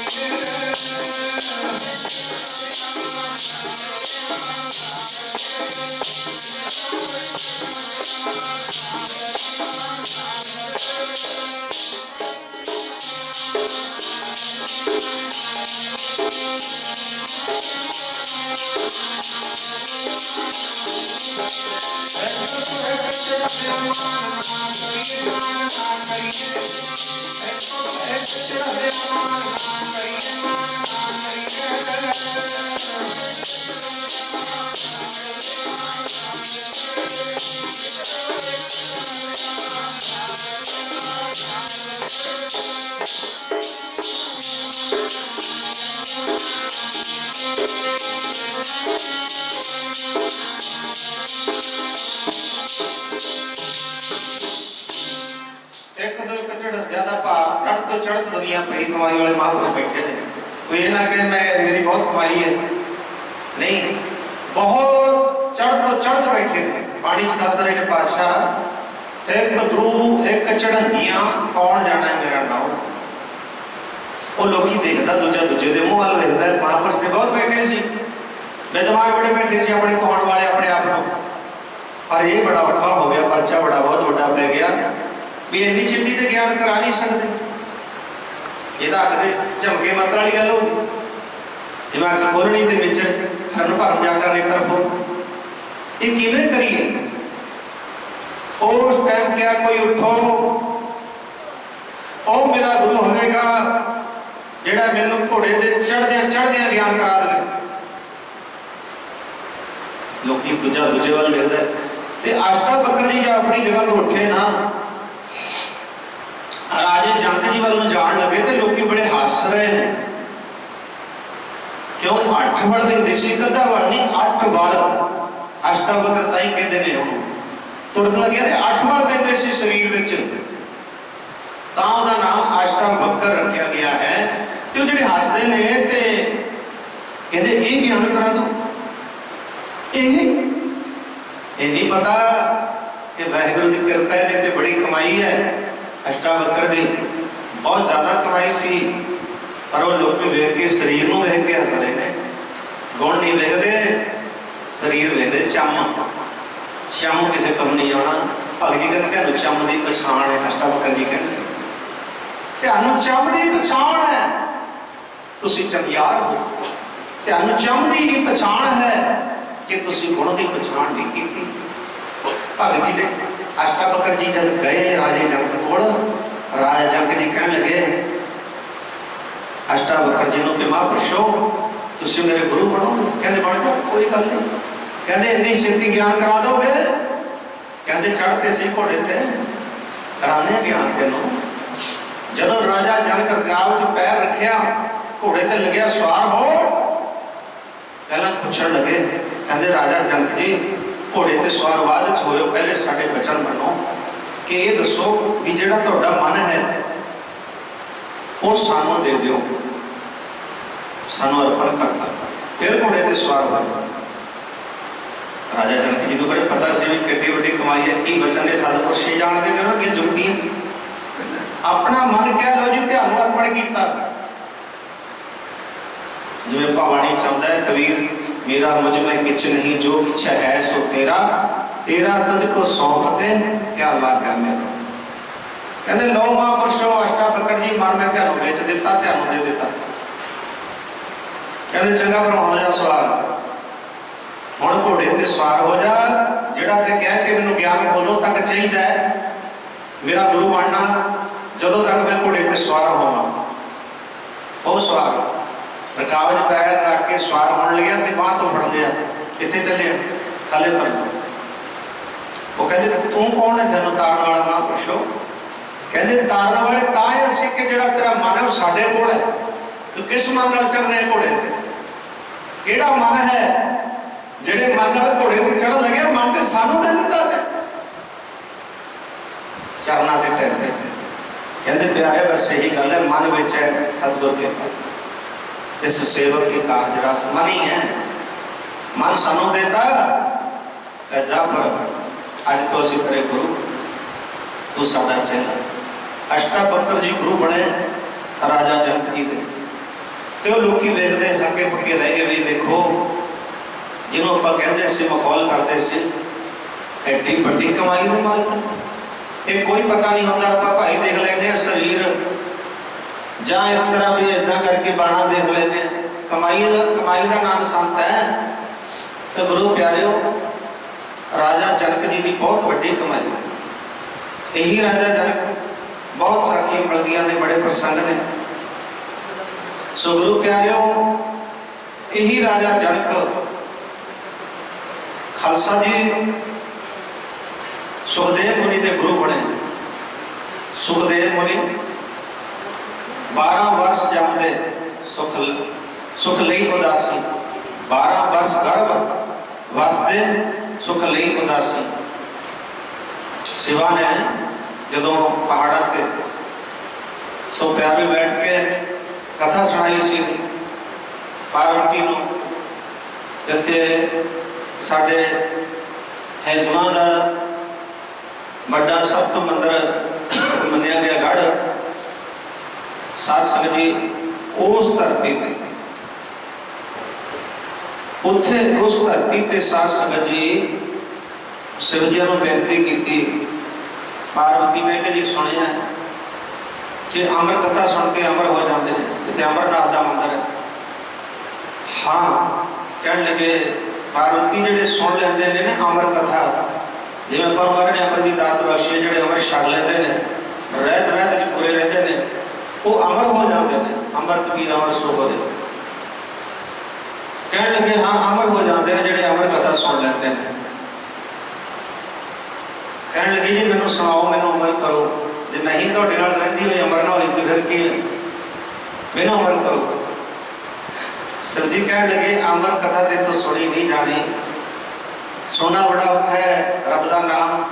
करिए। एक दो कचड़ ज्यादा भाव चढ़ तो चढ़त दुनिया पई कमाई वाले महापुरुष बैठे ने। कोई ये ना कहे मैं मेरी बहुत कमाई है, नहीं, बहुत चढ़ तो चढ़त बैठे ने। पानी च दस रहे ने पातशाह एक बदरू एक चढ़ंगियां कौन जाना है मेरा नाम। वो लोग देखता दूजा दूजे के मुंह वाल वेखदा है। महापुरुष तो बहुत बैठे सी, विद्वान बड़े बैठे सी अपने कौन वाले अपने आप को, पर ये बड़ा औखा हो गया, पर्चा बड़ा बहुत बड़ा पै गया भी इन्नी छेती तो ज्ञान करा नहीं सकते। ये तो आखते झमके मंत्र वाली गल होगी, जिवें अख खोलनी तो विच हरन भरन जाकर नेत्र हो, ये किवें करिए। उस टाइम क्या कोई उठो ओ मेरा गुरु होवेगा जिहड़ा मैनूं घोड़े ते चढ़दियां चढ़दियां ज्ञान करा देवे। लोकी दूजा दूजे वाल देखदा ते अष्टावक्र जी जब अपनी जगह तो उठे ना, राजे जंग जी वालों जान लगे तो लोग बड़े हस रहे हैं। क्यों 8 बल देंगे सी, कदा बल नहीं 8 बल अष्टावक्र ताई कहते हैं। हम तुरंत लगे 8 बल देंगे सी शरीर में, तां नाम अष्टावक्र रखा गया है। तो जो हसते ने ते कहते ये ज्ञान करा दो, ये नहीं पता कि वाहिगुरू की कृपा है, बड़ी कमाई है अष्टावक्र दी, बहुत ज्यादा कमाई सी। पर वो लोग वेख के शरीर में वेख के हस रहे हैं, गुण नहीं वेखते, शरीर वेखते। चम किसी कम नहीं आना। भगत जी कहते तुहानू चम की पछाण है, अष्टावक्र जी कहते तुहानू चम की पछाण है, तुसी चमियार हो, तुहानू चम की पछाण है कि तुसी गुण की पछाण नहीं की। भगत जी ने अष्टावक्र जी जब गए राजे जंग कोल, राजा जंग जी कहने लगे अष्टावक्र जी कि महापुरुषो तुसी मेरे गुरु बनोगे? कहते बन जाओ, कोई गल नहीं। कहते इन्नी छेती ज्ञान करा दोगे? कहते चढ़ते सी घोड़े ते कराने ज्ञान तेनों। जदों राजा जंग गांव च पैर रखिया, घोड़े ते लग्या सवार हो, पहला पूछण लगे कहते राजा जंग जी घोड़े ते सवार बाद होयो, पहले साडे बचन बनो कि ये दसो भी जिहड़ा तुहाडा मन है वो सानू दे दिओ, सानू अर्पण करना, फिर घोड़े ते सवार हो। राजा जनक जी को बड़े पता से भी कितनी बड़ी कमाई है, की बचन ने सतपुरुष ही जानते हैं ना कि जुगती अपना मन कह लो जी ध्यान अर्पण किया। जिवें भावाणी चाहता है कबीर, मेरा मुझ में किछ नहीं, जो किछ है सो तेरा, तेरा तुझको सौंपते क्या लागा मेरा। कहते लो महापुरुषो अष्टावक्र जी मन में ध्यान बेच दिता, ध्यान दे दिता। कहते चंगा भरा हो जा सवार, हुण घोड़े ते सवार हो जा, जिहड़ा ते कह के मैनूं ज्ञान बोलो तक चाहिए मेरा गुरु बनना, जदों तक मैं घोड़े ते सवार होवां। वो सवार रकाब च पैर रख के सवार होने लगे तो बांह तो फड़ लिया, कितने चले थले कर। वो कहते तू कौन है तेनों तारन वाला महापुरुषो? कहते तारन वाले तां असीं कि जिहड़ा तेरा मन है वो साडे कोल है। तू किस मन नाल चढ़ रहे घोड़े ते? किहड़ा मन है जिहड़े मन नाल घोड़े ते चढ़न लगे? मन ते सानू दे दिता ते चरना दे टाइम ते। कहते प्यारे बस यही गल है, मन विच है सतगुर के पास, इस सेवक के कार्य रस मन ही है। मन सानू देता जा पर अज तो असीं तेरे गुरु, तू साडा चेला। अष्टावक्र जी गुरु बने राजा जनक जी दे, ते वो लोकी वेखदे हके पक्के रह गए भी देखो जिन्हों आपां कहंदे सी मखौल करते सी एड्डी वड्डी कमाई दे मालिक। ये कोई पता नहीं होता, आपां भाई देख लैंदे शरीर जां इस तरह भी इदा करके बाणा देख लेते। कमाई का नाम संत है। तो गुरु प्यारिओ राजा जनक जी की बहुत बड़ी कमाई, यही राजा जनक बहुत साखियां मिलदियां ने, बड़े प्रसंग ने। सो गुरु प्यारिओ, यही राजा जनक खालसा जी सुखदेव मुनि के गुरु बने। सुखदेव मुनि 12 वर्ष जमदे सुख लई उदासी, 12 वर्ष गर्भ वसदे सुख लई उदासी। शिवा ने जदों पहाड़ा ते सो प्यारे बैठ के कथा सुनाई सी पार्वती नूं, जिथे साडे हिंदुओं का बड़ा सब तो मंदिर मनिया गया गढ़ साध संगत जी, उस धरती पे उत्थे उस धरती पे साध संगत जी शिव जी ने बेनती की। पार्वती ने कि जी सुनिया कि अमर कथा सुन के अमर हो जाते हैं, जिसे अमरनाथ का मंदिर है। हाँ कह लगे पार्वती जेडे सुन लेंदे ने ना अमर कथा, जिवें परमात्मा ने अमर की दात बख्शी है, जेडे अमर छक लेंदे ने रहत रहत च पूरे रहते ने, वो अमर हो जाते हैं। अमृत भी अमर सो हो जाए। कह लगे हाँ अमर हो जाते हैं जेडे अमर कथा सुन लेंदे ने। कह लगी जी मैनू सुनाओ, मैनू अमर करो, जो मैं ही तुहाडे नाल रहिंदी होई अमर ना होई तो फिर की है, मैनू अमर करो। शिव जी कह लगे अमर कथा ते तो सुनी नहीं जानी, सुनना बड़ा औखा है, रब का नाम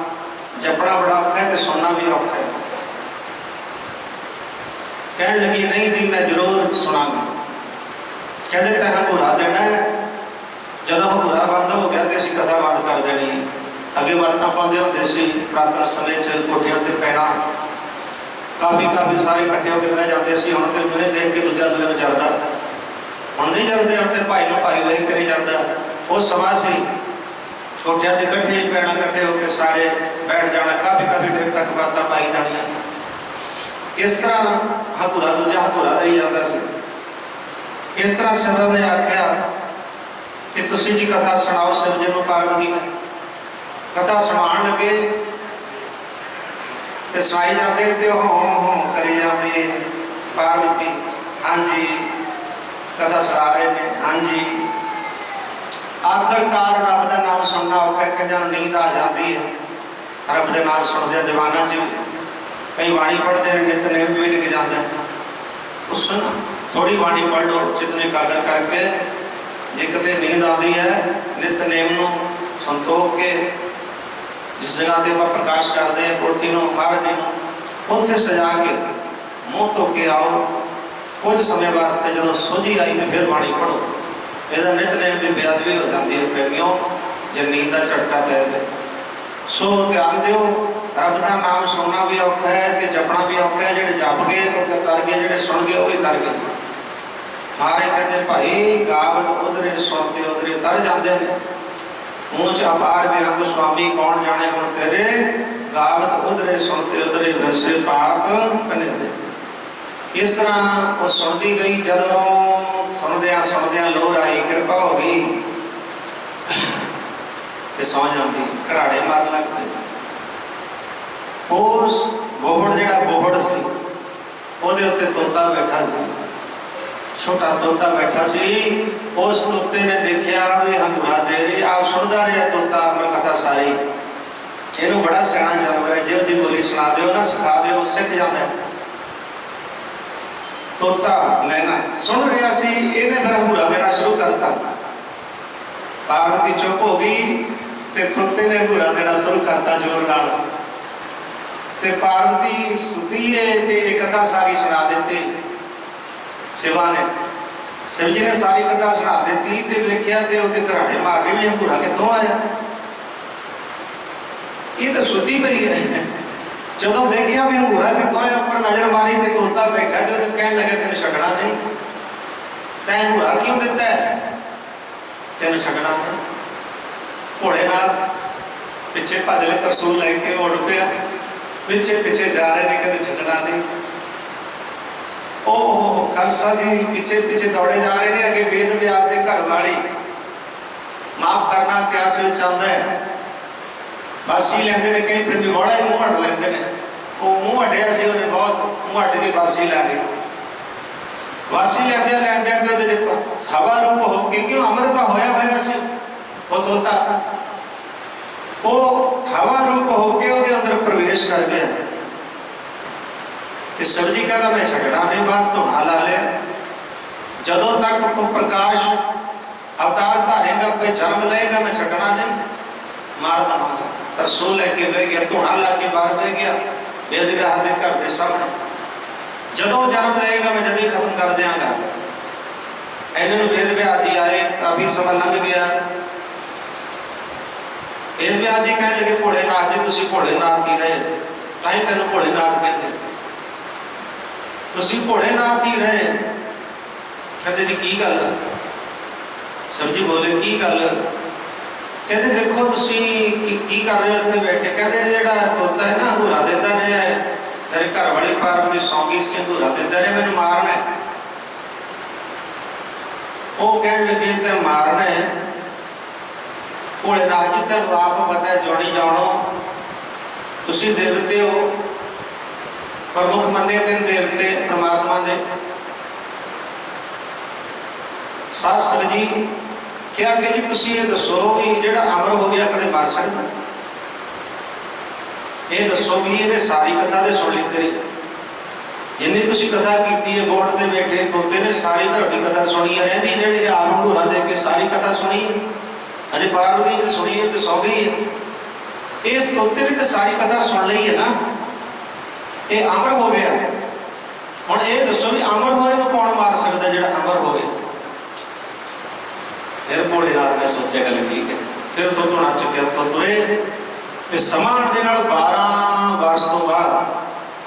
जपना बड़ा औखा है, तो सुनना भी औखा है। कह लगी नहीं जी मैं जरूर सुनांगी। कहते तैं हंगूरा देना है, जब हंगूरा बंद हो गया तो असीं कथा बंद कर देनी है। अगे वारता पाते होंदे सी पुरातन समय च कोठियां ते पैना, काफी सारे इकट्ठे होकर बह जाते सी। हुण ते दूरे देख के दूजा दूजे नूं जरदा, हुण नहीं जरदे, हुण ते भाई नूं भाई वही करी जांदा। वो समा सी कोठियां ते इकट्ठे ही पैना, इकट्ठे होकर सारे बैठ जाना, काफी देर तक बातां पाई जानियां। इस तरह हंगूरा दूजा हंगूरा दई जाता सी। इस तरह शिव ने आख्या कि तुसीं जी कथा सुनाओ। शिव जी नूं पार्वती ने कथा सुनाण लगे ते सुनाई जाते ते हों करी जाती पार्वती। हाँ जी कथा सुना रहे ने। हाँ जी आखिरकार रब का नाम सुनना औखा है, कईयां नूं नींद आ जाती है। रब के नाम सुनदे दीवाना च कई बाणी पढ़ते हैं, नितनेम भी डिग जाता है। उस ना थोड़ी बाणी पढ़ लो चित्त नूं एकाग्र करके, जे किते नींद आती है नितनेम नूं संतोख के जिस जगह से आप प्रकाश करते हैं कोठी नूं महाराज जी नूं उत्थे सजा के मुँह धो के आओ। कुछ समय वास्ते जो सोझी आई तो फिर बाणी पढ़ो, यदा नितनेम की बेअदबी हो जाती है प्रेमियों, जे नींद का झटका पै जाए। सो ध्यान दिओ, रब का नाम सुनना भी औखा है तो जपना भी औखा है। जिहड़े जप गए वो तर गए, जिहड़े सुन गए वो भी तर गए। मारे कहते भाई गावत उधरे सुनते उधरे तर जाते हैं। मुँह च अपार बेअंग स्वामी कौन जाने गुण तेरे, गावत उधरे सुनते उधरे वैसे पाप कनेरे। इस तरह वो सुनती गई, जदों सुनदियां लोर आई, कृपा हो गई ते सौ जाती, घराड़े मारन लग पे। उस बोहड़ जिहड़ा बोहड़ सी उहदे उत्ते तोता बैठा सी, छोटा तोता बैठा सी। उस तोते ने देखा भी हंगूरा दे रही, आप सुनता रहा तोता अमर कथा सारी। इनू बड़ा सियाणा जानवर है, जो जी बोली सुना दो ना सिखा दो सीख जाता है। तोता मैना सुन रहा सी, इन्हें फिर हंगूरा देना शुरू करता। पार्वती चुप हो गई ते तोते ने हंगूरा देना शुरू करता जोर नाल। ते पार्वती सुती है ते कथा सारी सुना देती शिवा ने। शिव जी ने सारी कथा सुना दी ते वेख्या ते उत्ते घराड़े मार के भी हंगूरा कितों आया, ये तो सुती पई है। जदों देखिया भी हंगूरा कितों आया, ऊपर नजर मारी ते तोता बैठा जो कहने लगे तेन छड्डना नहीं, तैं हंगूरा क्यों दिता है, तेन छड्डना नहीं। भोलेनाथ पिछे भज ले तरसूल लैके उड़ पिया, पिछे पिछे जा रहे ने, कदे छड्डना नहीं। ओह खालसा जी पिछे पिछे दौड़े जा रहे हैं। अगे वेद व्यास के घर वाली माफ करना इतिहास चलता है, बासी लेंदे ने, कई प्रेमी बड़ा ही मुँह हट लेंदे ने। वो मुँह हटिया से उन्हें बहुत मुँह हट के बासी ला गई। वासी लैंदे लैंदे हवा रूप हो के क्यों अमृत का होया होया सी वो तोता वो हवा रूप होके ਉਹਦੇ अंदर प्रवेश कर गया ते शिव जी कहता मैं छड़ना नहीं बात धुना ला लिया जदों तक तू प्रकाश अवतार धारेगा पे जन्म लेगा मैं छड़ना नहीं मार दवांगा तरसों लेके बह गया धुना ला के बाहर बह गया वेद व्याह के घर के सामने जदों जन्म लेगा मैं जल्दी खत्म कर देंगा इन्होंने वेद व्याह जी आए काफी समय लंघ गया वेद व्याह जी कहने लगे भोलेनाथ जी तुसी भोलेनाथ ही रहे ताई तेन भोलेनाथ कहते तुसी भोलेनाथ ही रहे कहते जी की गल शिव जी बोले की गल कहते देखो तुसी की कर रहे हो इत्थे बैठे कहते जेड़ा तोता है ना अंगूरा देता रहा है तेरे घर वाली पार्वती सौंगी से अंगूरा देता रहा मैंने मारना है वो कहने लगे ते मारना है भोलेनाथ जी तेन आप पता है जोड़ी जानो तुसी देवते हो प्रमुख मन्ने तीन देवते परमात्मा दे शास्त्र जी क्या कि जी तुसी ये दसो भी जेड़ा अमर हो गया कदे मर सकदा ये दसो भी इहने सारी कथा ते सुन ली तेरी जिन्नी तुसी कथा कीती है बोर्ड ते बैठे तोते ने सारी तुहाडी कथा सुनी है रहिंदी जेड़ी आप घोड़ा दे के सारी कथा सुनी अजे पार्वती ने सुनी है तो सौ गई है इस तोते ने तो सारी कथा सुन ली है ना ये अमर हो गया हुण ये दसो भी अमर होए नूं कौन मार सकदा जेड़ा अमर हो गया फिर भोलेनाथ ने सोचा गल ठीक है फिर तो धुना चुकिया तो तुरे समान दे नाल 12 वर्ष तो बाद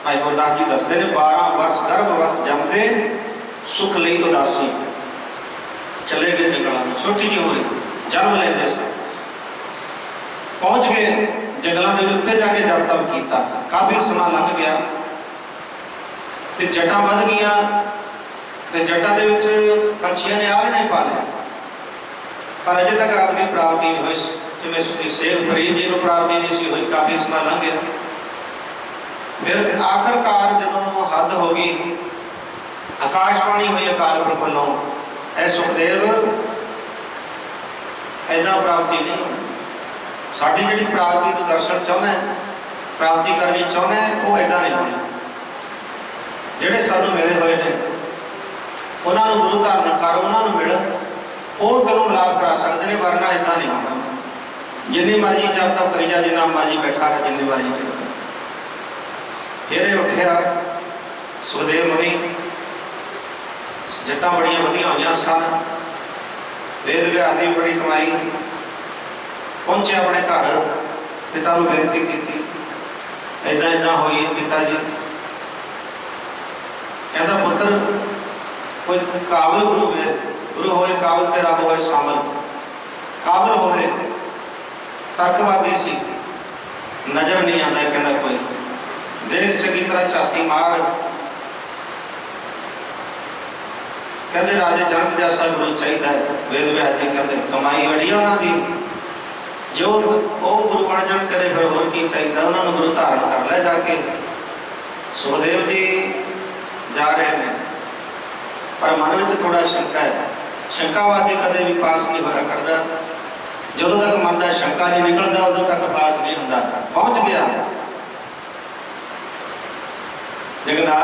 भाई गुरदास जी दसते ने 12 वर्ष गर्भवश जमदे सुख लई उदासी चले गए जंगलों में छोटी जी होई जन्म लेते पहुंच गए जंगलों के उत्थे जाके जब तब किया काफी समा लंघ गया ते जटा बध गई ते जटा दे विच पंछियां ने आलणे पा लिया पर अजे तक रब की प्राप्ति नहीं हुई जिवें सेव फरीद जी को प्राप्ति नहीं सी हुई काफी समा लंघ गया फिर आखिरकार जदों हद हो गई आकाशवाणी हुई अकाल पुरख वालों ऐ सुखदेव ऐदा प्राप्ति नहीं होनी साडी जिहड़ी प्राप्ति तू दर्शन चाहुंदा है प्राप्ति करनी चाहुंदा है वो ऐदा नहीं होनी जिहड़े सानू मिले हुए ने उन्हां नूं गुरु धारण कर उन्हां नूं मिल वो तेनों लाभ करा सकते हैं वरना ऐदा नहीं होना जिन्नी मर्जी जब तक करी जा जिन्ना मर्जी बैठा रहा जिन्नी मर्जी फिर उठिया सुखदेव मुनि जट्टां बड़ियां वधिया होईयां सन वेद व्याह दी बड़ी कमाई पहुंचे अपने घर पिता नूं बेनती की ऐदा ऐदा होई पिता जी कहता पुत्र कोई काबिल गुरु होए काबिल ते रब होए शामिल काबिल होवे तर्कवादी सी नजर नहीं आता कहता कोई देख चंगी तरह छाती मार कहते राजे जनक जैसा गुरु चाहिए वेद व्यास जी कहते कमाई बड़ी है उन्होंने जो वो गुरु बन जान करे फिर होर की चाहिए उन्होंने गुरु धारण कर लिया जाके सुखदेव जी जा रहे हैं पर मन में थोड़ा शंका है शंकावादी कदे भी पास नहीं होया करता जो तक मन का शंका नहीं निकलता उदों तक पास नहीं होता पहुंच गया जगना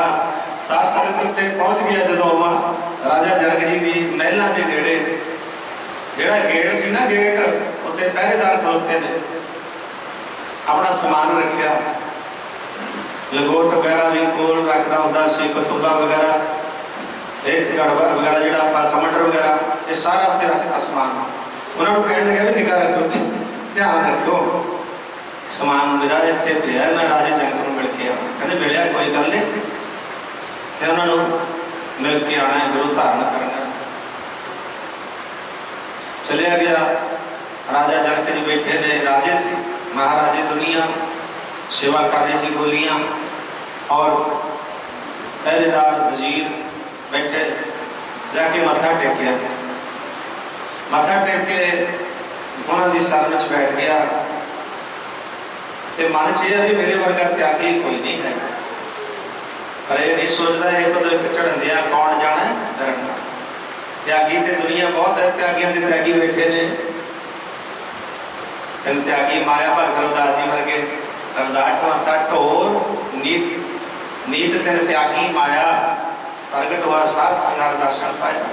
सात संगत उत्ते पहुंच गया जो राजा जनक जी की महलों के नेड़े जोड़ा गेट सी ना गेट उत्ते पहरेदार खलोते ने अपना समान रखा लंगोट वगैरह भी कोल रखना होता सी कतुबा वगैरह एक गड़वा वगैरह जोड़ा कमंडर वगैरह ये सारा उत्ते रखता समान उन्होंने कहने लगे भी निगाह रखो ध्यान रखो समान मेरा इतने पिया मैं राजे जनक को मिल के आना कहते मिलिया कोई गल नहीं तो उन्होंने मिल के आना है गुरु धारण करना चलिया गया राजा जनक जी बैठे थे राजे से महाराजे दुनिया सेवा करने की गोलियां और पहरेदार वजीर बैठे जाके मत्था टेकिया मत्था टेक के उन्होंने शरण च बैठ गया तो मन च यह भी मेरे वर्गा त्यागी कोई नहीं है पर यह नहीं सोचता एक तो एक चढ़न दिया कौन जाना डरना। त्यागी तो दुनिया बहुत है, त्यागियों के त्यागी बैठे ने। तेन त्यागी माया भगत रविदास जी वर्गे रविदास ढोता ढोर नीत नीत तेन त्यागी माया प्रगट हुआ साध संगार दर्शन पाया।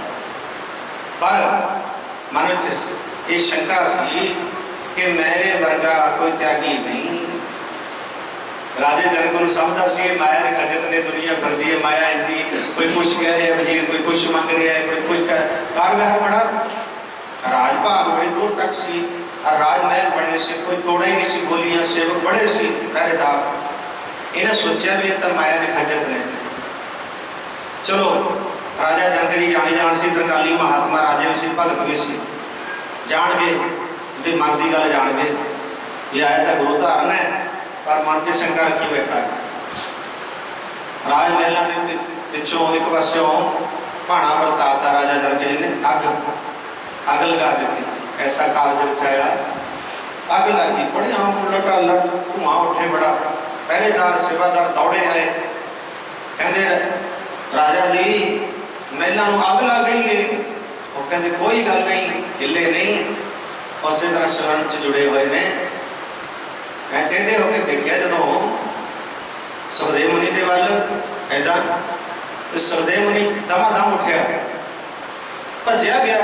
पर मन ये शंका सी कि मेरे वर्गा कोई त्यागी नहीं। राजे जनक को समझता सी माया के खजत ने दुनिया भर दी है, माया इतनी कोई कुछ कह रहा है वजीर, कोई कुछ मंग रहा है, कोई कुछ कार व्यवहार बड़ा राजभाग बड़ी दूर तक सी और राजमहल बड़े से कोई तोड़ा ही नहीं सी, बोलियां सेवक बड़े सी पहरेदार। इन्हें सोचा भी तो माया के खजत ने। चलो राजा जनक जी जाने जान सी, तरकाली महात्मा राजे भी सी, भगत भी सी, जान गए मन की गल जान गए भी आया तो गुरु धारण है, पर मन से शंका रखी बैठा है। राजमहलों के पिछों एक पासों भाणा वरताता राजा जनक जी ने अग लगा दी। ऐसा कारज रचाया, अग लगी, बड़े आम उलटा लट धुआं उठे, बड़ा पहरेदार सेवादार दौड़े आए, कहते राजा जी महलों अग लग गई है। वो कहते कोई गल नहीं, हिले नहीं, उस तरह शरण च जुड़े हुए ने। मैं टेढ़े होकर देखा जो सुखदेव मुनि के वाल ऐदा, तो सुखदेव मुनि दमादम उठा भजया गया,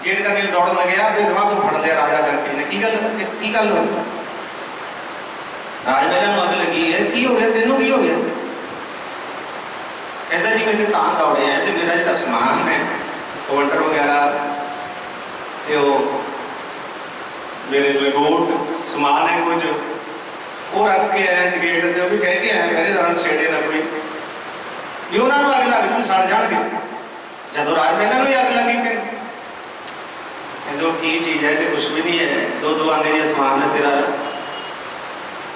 गेट करके दौड़ लग्या, फिर दमा तो फड़ लिया राजा जनक जी ने। की गल हो राजमहल अग लगी है, की हो गया तेनों, की हो गया? कहता जी मैं तो दौड़े हैं, तो मेरा जो समान है काउंटर वगैरह तो मेरे लंगोट समान है कुछ वो रख के आए गेट से, भी कह के आए पहरेदार छेड़े ना कोई भी उन्होंने अग लग जू सड़ जाएंगे। जो राजमहलों ही अग लगी कहते की चीज़ है, तो कुछ भी नहीं है, दो आने का समान है तेरा।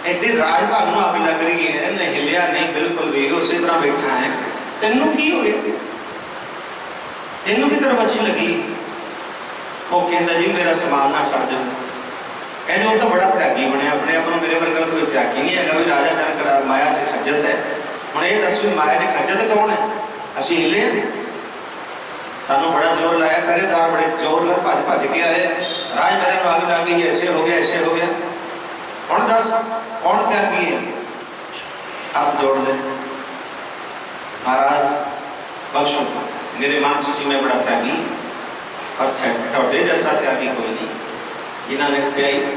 एडे राजभाग में अग लग रही है, मैं हिलिया नहीं बिल्कुल भी, उसी तरह बैठा है, तेनों की हो गया, तेनों की तरफ अच्छी लगी? वो कहता जी मेरा समान ना सड़ जाए। कहते वो तो बड़ा त्यागी बनया, अपने आप को मेरे वर्गा कोई त्यागी नहीं है भी राजा जनक माया से खजत है। हम ये दस भी माया से खजत कौन है? असी हिले सानू बड़ा जोर लाया, पहरेदार बड़े जोर में भज भज के आए, राजमहल में अग लग गई, ऐसे हो गया ऐसे हो गया। हुण दस कौन त्यागी है? हाथ जोड़ ले महाराज बख्शो, मेरे मन से मैं बड़ा त्यागी, पर थोड़े जैसा त्यागी कोई नहीं। जिन्होंने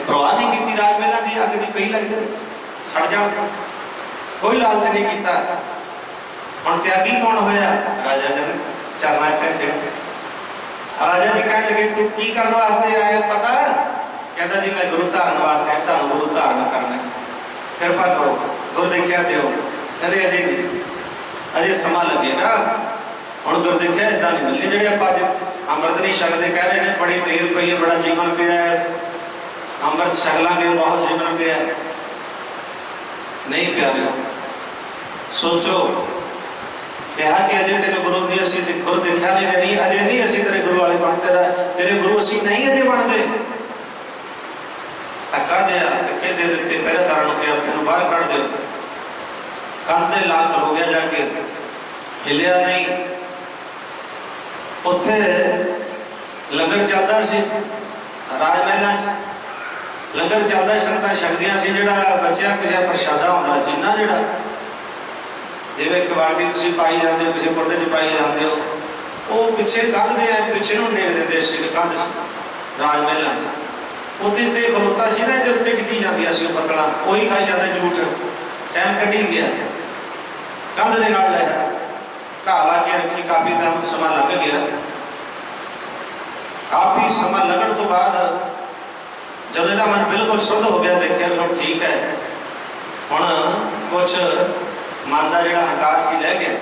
परवाह नहीं की राजमहलों की अग की पई लग जाए सड़ जाए, कोई लालच नहीं किया। हुण त्यागी कौन होया? राजा जनक चरना घंटे। राजा जी कह लगे तू की करने वास्ते आया पता? कहता जी मैं गुरु धारण वास्ते आया, तुम गुरु धारण करना, कृपा करो गुरु देखा दो। कहते अजे अजे समा लगेगा, हम गुरु देखा इदा नहीं मिलने जे अमृत नहीं छकते, कह रहे हैं बड़ी देर पई है, बड़ा जीवन पिया है, अमृत छक लांगे बहुत जीवन पिया नहीं प्यारे। सोचो कहा कि अजे तेरे गुरु की असी गुरु देखा नहीं देनी, अजे नहीं असी तेरे गुरु वाले बनते, तेरे गुरु असी नहीं अजे बनते। धक्का दिया, धक्के दे देते, पहरेदार के अपने बाहर कढ़ दो, कंधे ला खलो गया जाके, हिलिया नहीं। उत्थे लंगर चलता सी राजमहलों च, लंगर चलता संगतां छकदियां सी, जिहड़ा बच्चियां किसी प्रशादा होंदा सी ना, जिहड़ा जिवें एक बाल्टी तुसीं पाई जाते हो, किसी कुंड च पाई जाते हो, वो पिछे कंध दे पिछे नूं टेक दिंदे सी, कंध राजमहलों की उत्ते ते खलोता सी ना, जो उत्ते डिग्गी जांदियां सी पत्तलां, कोई खाई जाता झूठ, टाइम कढ़ी गया, कंध दे नाल लै घा ला के रखी, काफ़ी टाइम समा लग गया। काफ़ी समा लगन तो बाद जब इसका मन बिल्कुल शुद्ध हो गया, देखा बिल्कुल ठीक है, हुण कुछ मन का जो हंकार सी लह गया,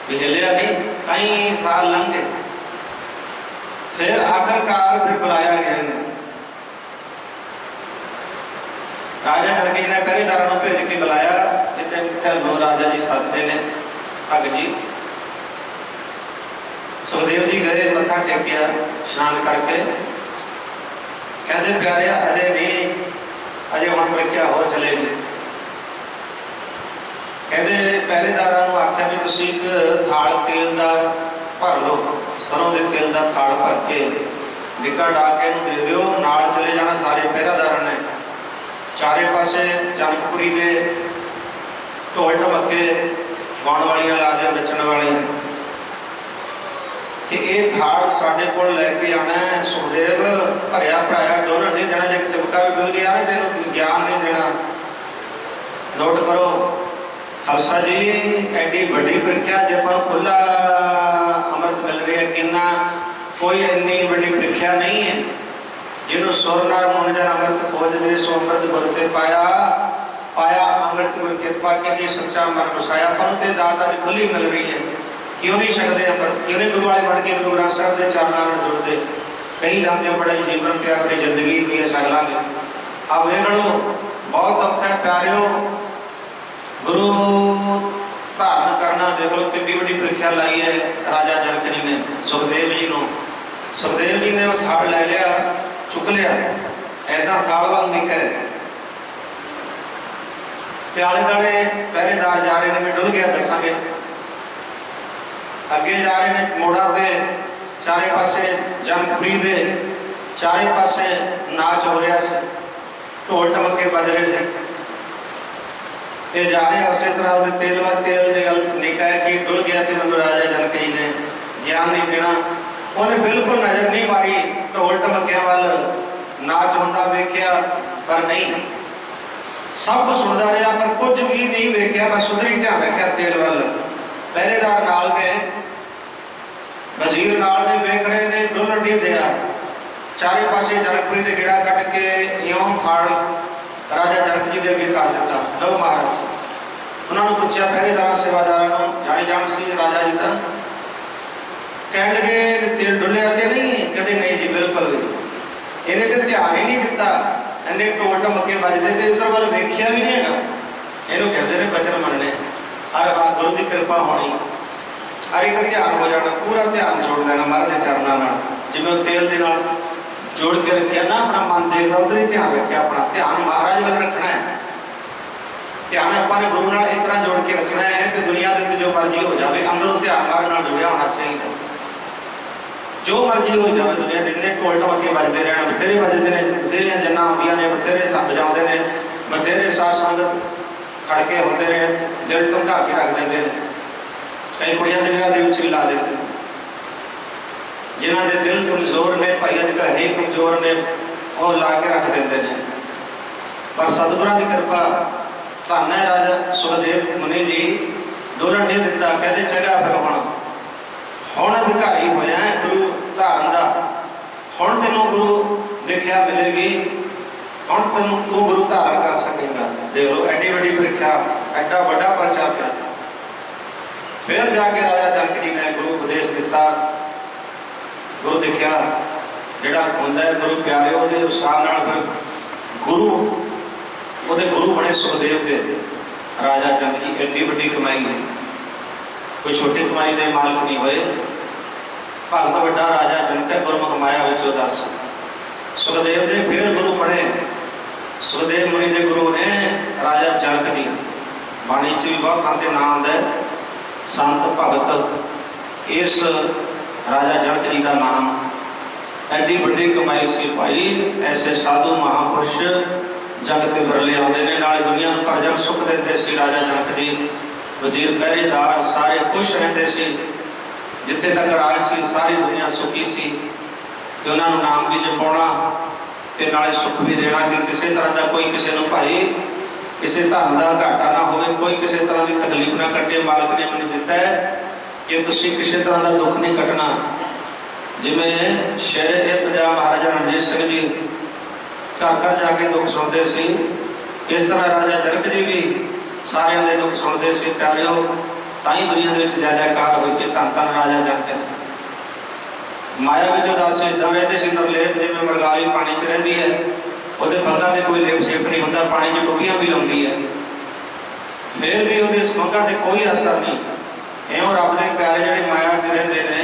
भी हिलिया नहीं, कई साल लंघ गए, फिर आखिरकार फिर बुलाया गया। राजा जनक जी ने पहरेदारों को भेज के बुलाया, राजा जी सदते ने भगत जी। सुखदेव जी गए, मत्था टेकिया, स्नान करके, कहते प्यारे अजे नहीं, अजे हम परीक्षा हो चले गए। कहते पहरेदारां नूं आख्या भी तुसीं एक थाल तेल का भर लो, सरों के तेल का थाल भर के डिग्गा डा के दे दिओ, नाल चले जाना सारे पहरेदारां ने। चारे पासे जनकपुरी के ढोल ढमके गाउण वालियां ला दे, नचण वाले। ते ये थाल साडे कोल लैके आना है। सुखदेव भरिया भराया डोलन नहीं देना, जे तिबका भी मिल गया तेन ज्ञान नहीं देना। नोट करो खालसा जी, एडी बड़ी प्रीख्या जो खुला अमृत मिल रही है, किन्ना कोई इन्नी बड़ी प्रीख्या नहीं है। जिन्हों सुर नार मुन जन अमृत खोज दे, सो अमृत गुर ते पाया, पाया अमृत गुर कृपा के सच्चा मन बसाया। पर उसके दाता की खुली मिल रही है, क्यों नहीं सकते अमृत, क्यों नहीं गुरु वाले पढ़ के गुरु ग्रंथ साहब के चरणों में जुड़ते। कहीं जाते बड़ा जीवन प्यार बड़ी जिंदगी भी है सक लांगे। अब वे लो बहुत औखा है प्यारियों, गुरु धारण करना देख लो कितनी बड़ी प्रीख्या लाई है राजा जनक जी ने सुखदेव जी को। सुखदेव जी ने वो थाल लै लिया, चुक लिया, ऐसा थाल वाल निकल आले दाले पहरेदार जा रहे हैं। मैं डुल गया दसांगे, अगे जा रहे हैं मोड़ा ते चारे पासे जनकपुरी दे चारे पासे नाच हो रहा है, ढोल ढमके बज रहे थे। ते जा रहे उस तरह तेल तेल की गल निकाय कि डुल गया तो मैं राजा जनक जी ने ज्ञान नहीं देना। उन्हें बिल्कुल नज़र नहीं मारी ढोल ढमकिया वाल, नाच होंदा वेख्या पर नहीं, सब कुछ सुनता रहा पर कुछ भी नहीं वेख्या, बस उधर ही ध्यान रखा तेल वाल। पहरेदार नाल ने, वजीर नाल ने वेख रहे ने, डुल नहीं दिया। चारे पासे जनकपुरी के गेड़ा कट के इं थाल राजा जनक जी के अगे कर दिता। लो महाराज उन्होंने पूछा पहरेदार सेवादार जानी जान से राजा जी का, कह लगे तेल डुलिया तो नहीं, कदे नहीं जी बिल्कुल भी। इन्हें तो ध्यान ही नहीं दिता, इन्हें ढोल ढमके बजते थे उधर वाल वेख्या भी नहीं है। इनू कहते हैं बचन मनने, अरे वाह गुरु की कृपा होनी, अरे का ध्यान हो जाना, पूरा ध्यान जोड़ देना महाराज के चरणों नाल। जिवें तेल के नाल जोड़ के रखिया ना, अपना मन देखता उधर ही ध्यान रखिया, अपना ध्यान महाराज वाल रखना है। ध्यान अपने गुरु नाल इस तरह जोड़ के रखना है कि दुनिया के जो मर्जी हो जाए, अंदरों ध्यान महाराज नाल जुड़िया होना चाहिए। जो मर्जी हो जाए दुनिया दिन ढोल ढमके बजते रहना, बथेरे बजते हैं, बथेरिया जन्ना आउंदियां ने, बथेरे बजाते हैं, बथेरे साध संगत खड़के होते रहे, दिल धमका के रख देते हैं। कई कुड़ियां के विआह भी ला देते हैं, जिन्हों के दिल कमजोर ने, भाई अजकल है कमजोर ने, वो ला के रख देते हैं। पर सतगुरां की कृपा, धन है राजा सुखदेव मुनि जी, डोलन नहीं दिता। कहते चंगा फिर हुण अधिकारी होया है गुरु धारण का, हुण तेनों गुरु देखा मिलेगी, हुण तेनों तू गुरु धारण कर सकेगा। देख लो एडी बड़ी प्रीख्या, एडा बड़ा परचा पिया। फिर जाके राजा जनक जी ने गुरु उपदेश दिता। गुरु देखा जोड़ा होंदा है गुरु प्यारे, वो हिसाब नाल फिर गुरु वो गुरु बने सुखदेव के। राजा जनक जी एडी बड़ी कमाई है, कोई छोटी कमाई के मालिक नहीं हुए। भगत बड़ा राजा जनक है, गुरमुख माया विचों दस। सुखदेव के फिर गुरु बने, सुखदेव मुनि के गुरु ने राजा जनक जी। बाणी च भी बहुत खाते नाम आंदा है संत भगत। इस राजा जनक जी का नाम एडी बड़ी कमाई से भाई, ऐसे साधु महापुरुष जगत के बिरले आते हैं, नाले दुनिया को भरजन सुख देते सी। राजा जनक जी वजीर पहरेदार सारे खुश रहते सी, जिथे तक राज सी सारी दुनिया सुखी सी। तो उन्होंने नाम भी जपाना ते नाले सुख भी देना कि किसी तरह का कोई किसी को भाई किसी धन का घाटा ना हो, कोई किसी तरह की तकलीफ ना कटे। मालिक ने मैंने दिता है कि तुसी किसी तरह का दुख नहीं कटना। जिमें शेर ए पंजाब महाराजा रणजीत सिंह जी घर घर जाके दुख सुनते सी, इस तरह राजा जनक जी भी सारे के दुख सुनते सी। प्यारिओ ताई दुनिया के जय जयकार हुई कि धन धन राजा जनक है। माया विचों दस इदां रहते सी निर्लेप, जिवें मरगाई पानी च रहिंदी है, ਉਹਦੇ फंगा से कोई लेप शेप नहीं होंदा, पानी च डुबियां भी लाउंदी है, फिर भी ਉਹਦੇ इस फंगा से कोई असर नहीं। इउं रब दे प्यारे जिहड़े माया च रहिंदे ने,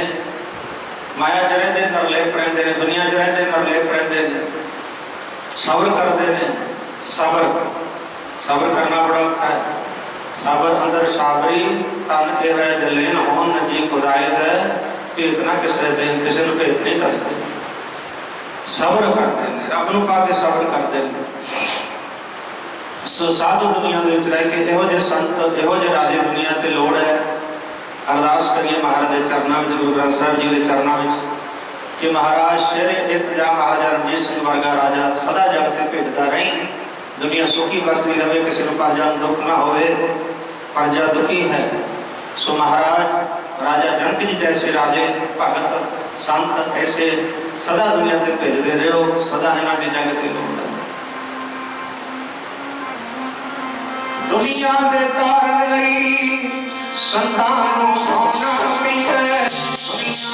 माया च रहिंदे निर्लेप रहिंदे ने, दुनिया च रहिंदे निर्लेप रहिंदे ने, सबर करते हैं। सबर सबर करना बड़ा औखा है। साबर अंदर साबरी तन ए है दलेन होन नजी खुदाई दे भेत ना किसी दे किसी को भेत नहीं दसते सबर करते हैं रब नूं पा के सबर करते हैं। सो साधु दुनिया दे विच रह के इहो जे संत इहो जे राजे दुनिया ते लोड़ है। अरदास करिए महाराज के चरणों में गुरु ग्रंथ साहब जी के चरणों में कि महाराज शेर एक पंजाब महाराजा रणजीत सिंह वर्गा राजा सदा जगत भेजता रही दुनिया सुखी बसती रहे किसी को प्रजा दुख ना होवे प्रजा दुखी है। सो महाराज राजा जनक जी जैसे राजे भगत संत ऐसे सदा दुनिया से भेजते रहो सदा इन्हों की जगत की लोड़ है। दुनिया से तारन लई संतानों होना पीते दुनिया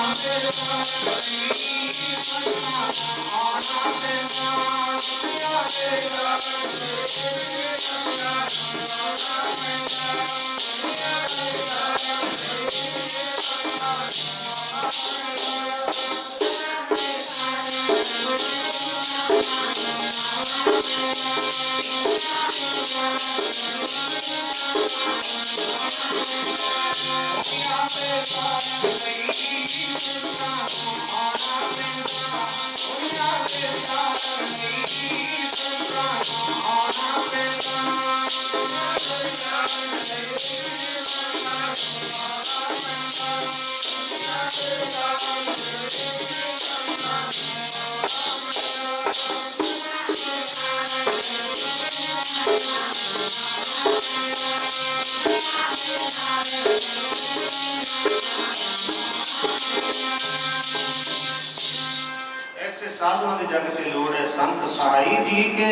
साधुओं की जग से लोड़ है। संत सहाई जी के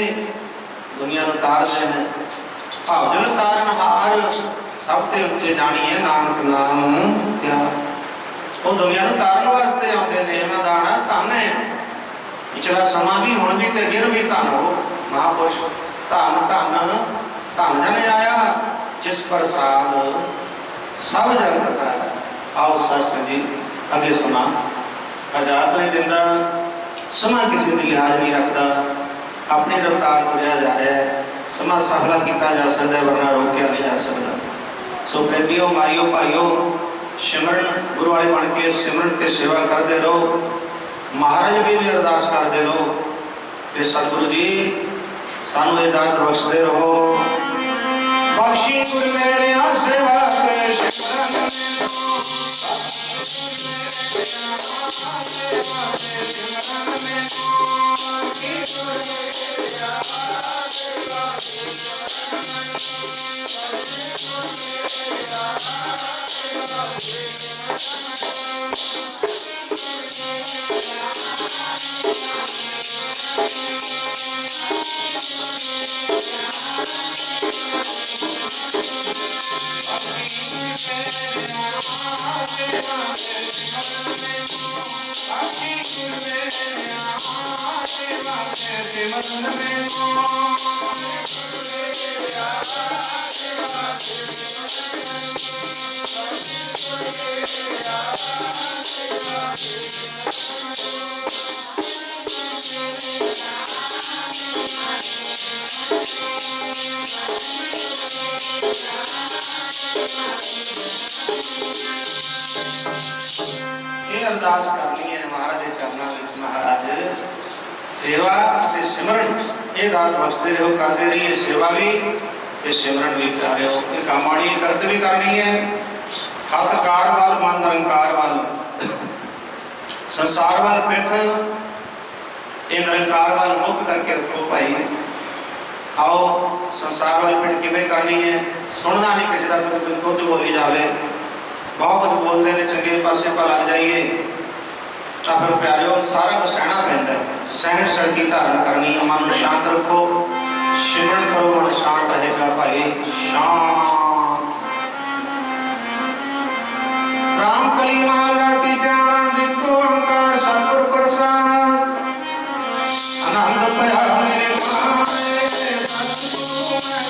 दुनिया को तारते हैं भावजन तारन हार सब ते उत्ते जानी है नानक नाम क्या वो दुनिया को तारन वास्ते आते हैं। इन्हों का आना धन है पिछला समा भी हुण भी ते गिर भी धन हो महापुरुष धन धन धन जन आया जिस प्रसाद सब जगत का। आओ सत्संग जी अगे समा आजाद नहीं देता समा किसी की लिहाज नहीं रखता अपनी रफ्तार तुरया जा रहा है समा सफला किया जा सकता है वरना रोकया नहीं जा सकता। सो प्रेमियों माइयों भाइयों सिमरन गुरु वाले बन के सिमरन ते सेवा करते रहो। महाराज भी अरदास करते रहो कि सतगुरु जी सानू ये दात बख्शते रहो। बख्शी गुरु मेरे सेवा के सिमरन अरदास करनी है महाराज के चरणों में। महाराज सेवा से सिमरन ये दात बख्शते रहो करते रहिए सेवा भी ये सिमरन भी कर रहे हो ये कामाणी करते भी करनी है। हथ कार वाल मन निरंकार वाल संसार वाल पिठ ये निरंकार वाल मुख करके रखो भाई। आओ संसार वाल पिठ किमें करनी है सुनना नहीं किसी का कुछ बोली जाए बहुत कुछ बोलते हैं चंगे पासे पर लग जाइए तो फिर प्यारे सारा कुछ सहना पैदा है। सहन शक्ति धारण करनी है मन शांत रखो सिमरन करो मन शांत रहेगा भाई शांत। राम कली राती प्यार दिखो अंकार सतगुर प्रसाद आनंद पया मेरे मारे सतगुरु मैं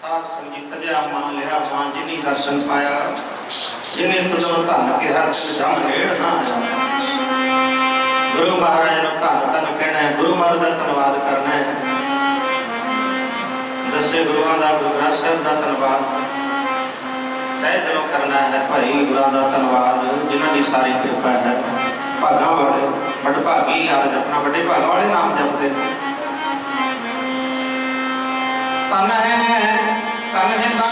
साध संगीत जिहा मान लिया मान जिनी दर्शन पाया जिन्हें तुझो धन कहा जम रेड़ ना आया। गुरु महाराज ने धन धन कहना है, गुरु महाराज का धन्यवाद करना है। दसे गुरुओं का गुरु ग्रंथ साहिब का धन्यवाद तय दिलों करना है। भाई गुरुओं का धन्यवाद जिन्हों की सारी कृपा है। भागा वाले बड़ भागी याद जपना, बड़े भागा वाले नाम जपते तन है तन है